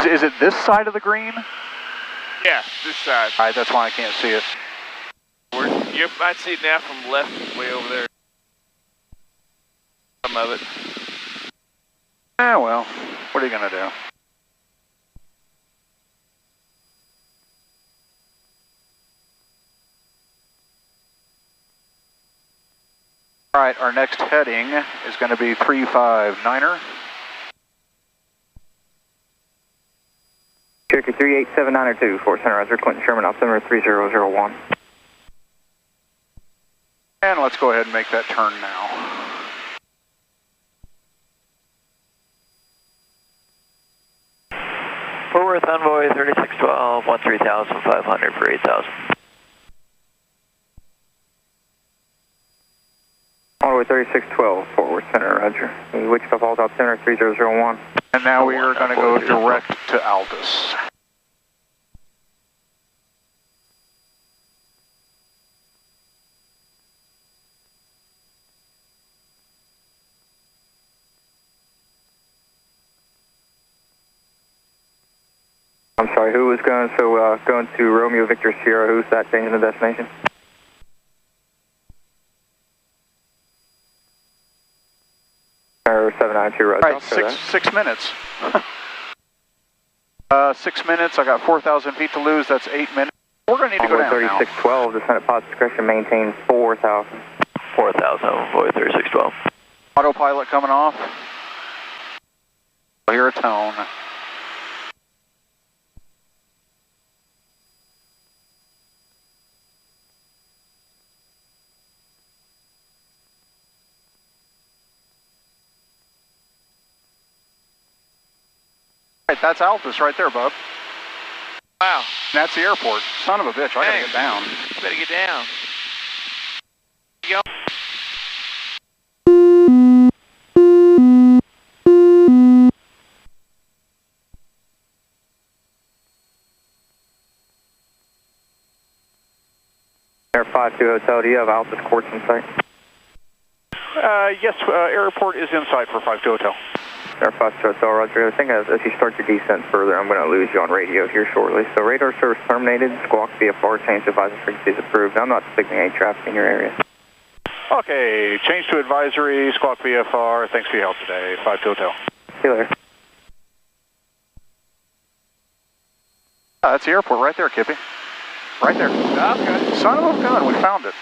Is it this side of the green? Yeah, this side. All right, that's why I can't see it. You might see it now from left, way over there. Some of it. Ah, well, what are you going to do? All right, our next heading is going to be 359er. Cherokee 38792, Fort Center, Roger, Clinton Sherman, altimeter 3001. And let's go ahead and make that turn now. Fort Worth Envoy 3612, 13,500 for 8,000. Envoy 3612, Fort Worth Center, Roger. Wichita Falls, altimeter 3001. And now we are going to go direct to Altus. I'm sorry, who was going to Romeo Victor Sierra? Who's that changing the destination? Or 792, Roger. All right, six minutes. 6 minutes. I got 4,000 feet to lose. That's 8 minutes. We're going to need to go down 3612, descend at pod discretion, maintain 4,000. 4,000, Envoy 3612. Autopilot coming off. I'll hear a tone. Right, that's Altus right there, bub. Wow. And that's the airport. Son of a bitch, I gotta get down. You better get down. Here you go. Air 52 Hotel, do you have Altus courts in sight? Yes, airport is in sight for 52 Hotel. Air 5 Hotel, Roger. I think as you start your descent further, I'm going to lose you on radio here shortly. So radar service terminated. Squawk VFR, change advisory frequencies approved. I'm not detecting any traffic in your area. Okay, change to advisory, Squawk VFR. Thanks for your help today. 5 Hotel. See you later. Oh, that's the airport right there, Kippy. Right there. Okay. Son of a gun, we found it.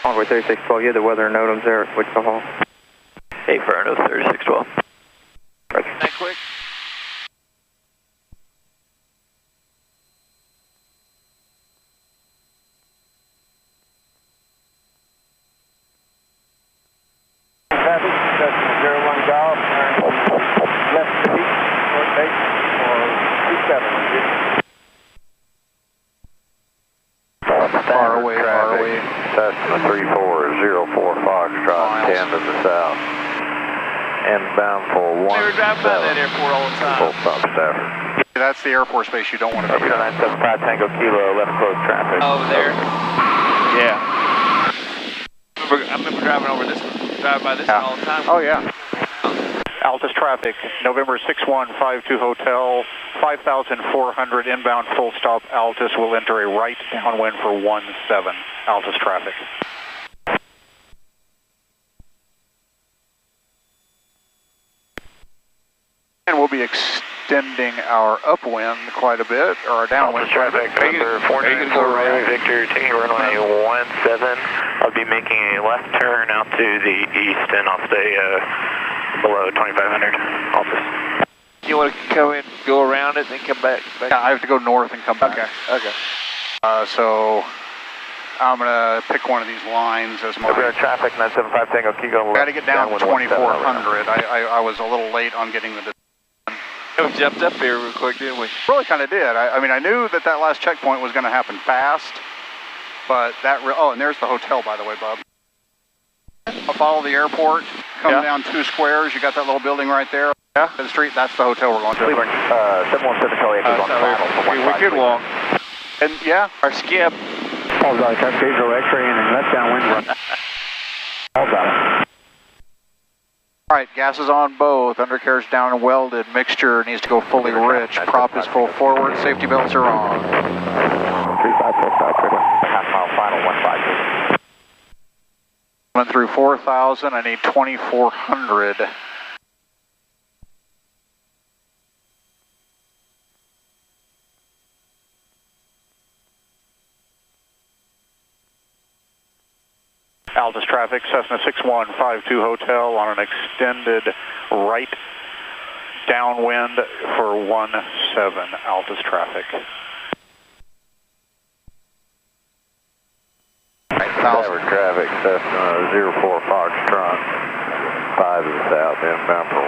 Onward 3612, you had the weather NOTAMs there at Wichita Hall. 8 Fahrenheit 3612. Roger. That quick. Traffic, Cessna 01 Golf, left to beach, north base, or 27. Far away, far away. Cessna 3404 Foxtrot, 10 to the south. Inbound for 1. We were driving by that airport all the time. Full stop, Stafford. That's the Air Force Base you don't want to be at. 975 Tango Kilo, left close traffic. Over there? Yeah. I remember driving over this one. Drive by this one all the time. Oh, yeah. Altus traffic, November 6152 Hotel, 5,400 inbound full stop. Altus will enter a right downwind for 17. Altus traffic. And we'll be extending our upwind quite a bit, or our downwind traffic. Number 494 Victor, taking runway 17. I'll be making a left turn out to the east and I'll stay below 2,500 Altus. You want to come in, go around it, then come back? Yeah, I have to go north and come back. Okay. So I'm going to pick one of these lines as my... Traffic, 975 Tango Kilo. Got to get down to 2,400. I was a little late on getting the... We jumped up here real quick, didn't we? Really kind of did. I mean, I knew that last checkpoint was going to happen fast, but that... oh, and there's the hotel, by the way, Bob. I'll follow the airport, come down 2 squares. You got that little building right there. Yeah. To the street. That's the hotel we're going to. 717 Charlie, we could walk. And yeah, our skip. All right, Cascades X-ray and left downwind run. All right. All right, gas is on both. Undercarriage down and welded. Mixture needs to go fully rich. Prop is full forward. Safety belts are on. 3545, half mile final, 152. Went through 4,000. I need 2,400. Altus traffic, Cessna 6152 Hotel on an extended right downwind for 17. Altus traffic. Tower traffic, Cessna 04 Foxtrot, 5 to the south, inbound for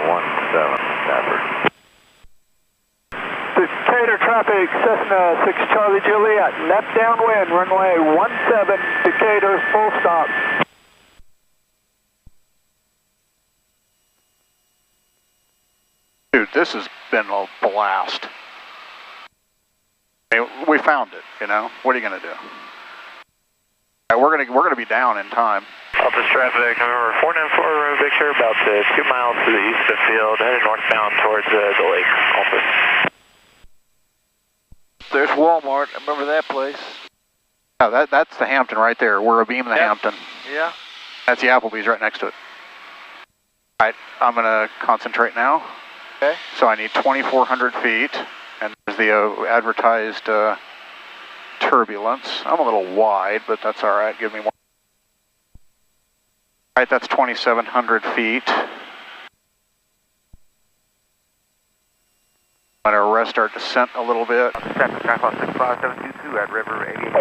17, Stafford. Decatur traffic, Cessna 6 Charlie Juliet, left downwind, runway 17, Decatur, full stop. Dude, this has been a blast. I mean, we found it, you know. What are you going to do? We're gonna be down in time. Altus traffic, number 494 Victor, about 2 miles to the east of field, headed northbound towards the lake. Altus. There's Walmart. I remember that place. Yeah, that's the Hampton right there. We're abeam the Hampton. Yeah. That's the Applebee's right next to it. All right, I'm gonna concentrate now. Okay. So I need 2,400 feet, and there's the advertised turbulence. I'm a little wide, but that's all right. Give me more. All right, that's 2,700 feet. I'm going to arrest our descent a little bit. Traffic, 95722 at River 88,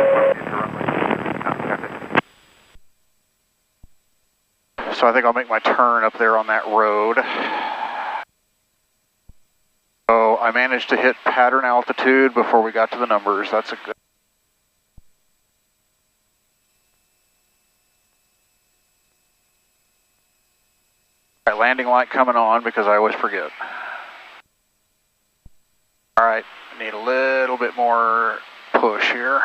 runway. So I think I'll make my turn up there on that road. So I managed to hit pattern altitude before we got to the numbers. That's a good. All right, landing light coming on because I always forget. All right, I need a little bit more push here.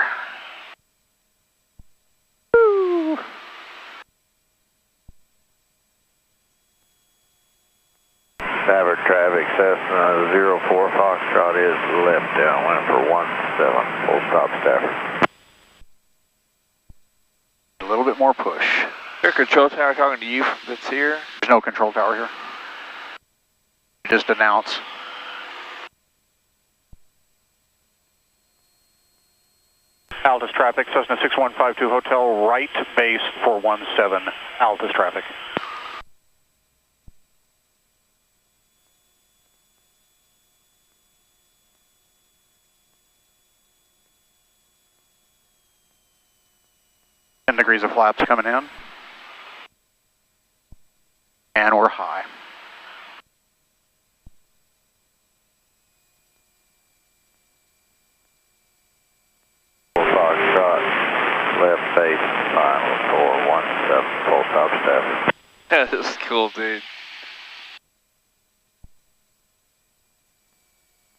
Maverick traffic, Cessna 04 Foxtrot is left downwind for 17, full stop Stafford. A little bit more push. Your control tower talking to you that's here? There's no control tower here. Just announce. Altus traffic, Cessna 6152 Hotel, right base for 17, Altus traffic. Degrees of flaps coming in. And we're high. Foxtrot, left base, final for 17, full stop Stafford. This is cool, dude.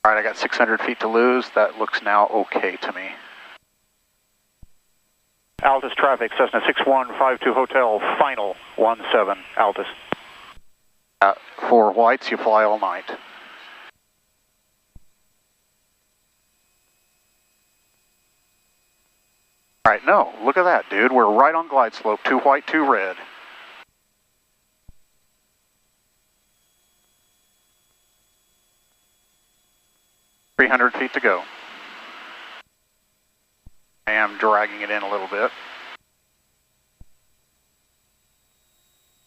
Alright, I got 600 feet to lose. That looks now okay to me. Altus traffic, Cessna 6152 Hotel, final 17, Altus. For whites, you fly all night. Alright, no, look at that, dude. We're right on glide slope, 2 white, 2 red. $300 feet to go. I am dragging it in a little bit.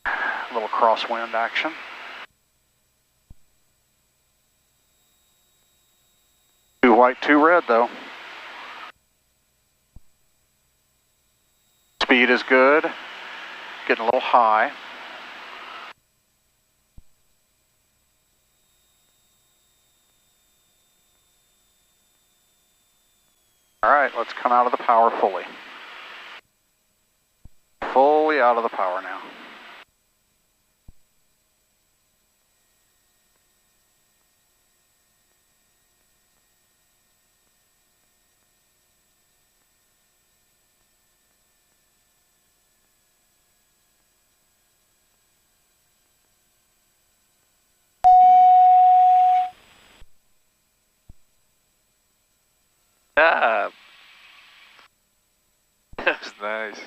A little crosswind action. Two white, 2 red though. Speed is good. Getting a little high. All right, let's come out of the power fully. Fully out of the power now. Ah, that's nice.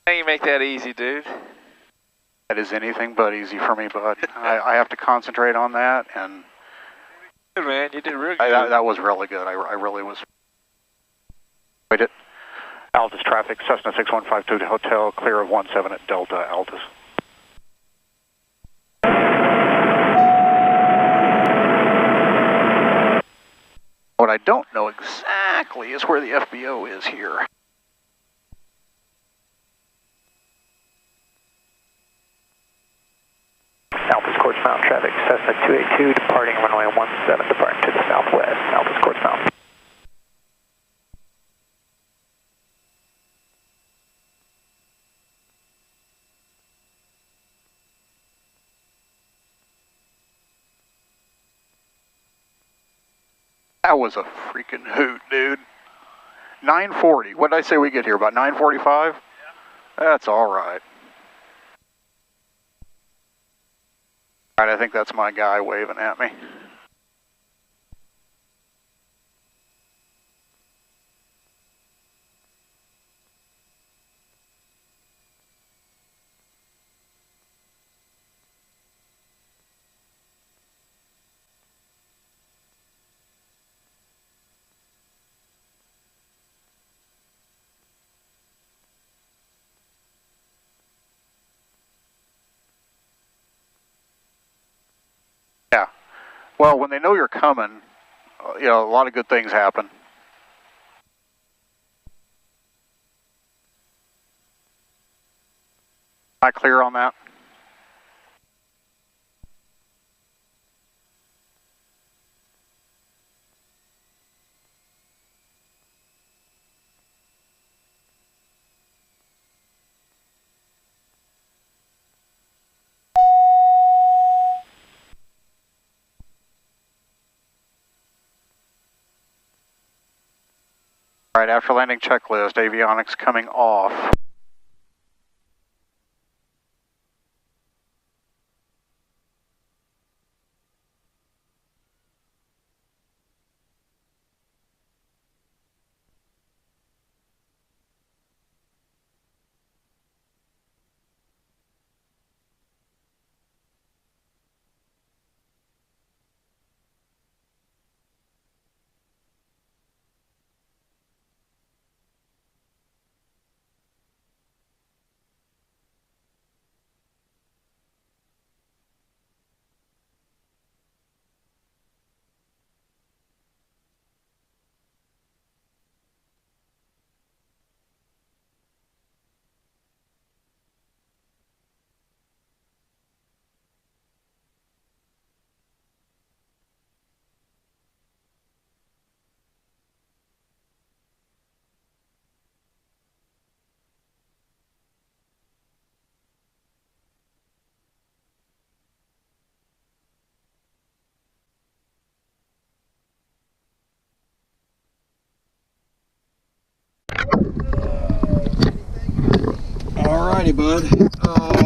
How you make that easy, dude? That is anything but easy for me, bud. I have to concentrate on that, and Good man, you did real good. that was really good. I really was. Wait it. Altus traffic, Cessna 6152 Hotel, clear of 17 at Delta, Altus. What I don't know exactly is where the FBO is here. Altus course mount traffic, Cessna 282 departing runway 17, departing to the southwest, Altus course mount. That was a freaking hoot, dude. 9:40. What did I say we get here? About 9:45? Yeah. That's all right. All right, I think that's my guy waving at me. Yeah. Well, when they know you're coming, you know, a lot of good things happen. Am I clear on that? All right, after landing checklist, avionics coming off. Alrighty, bud.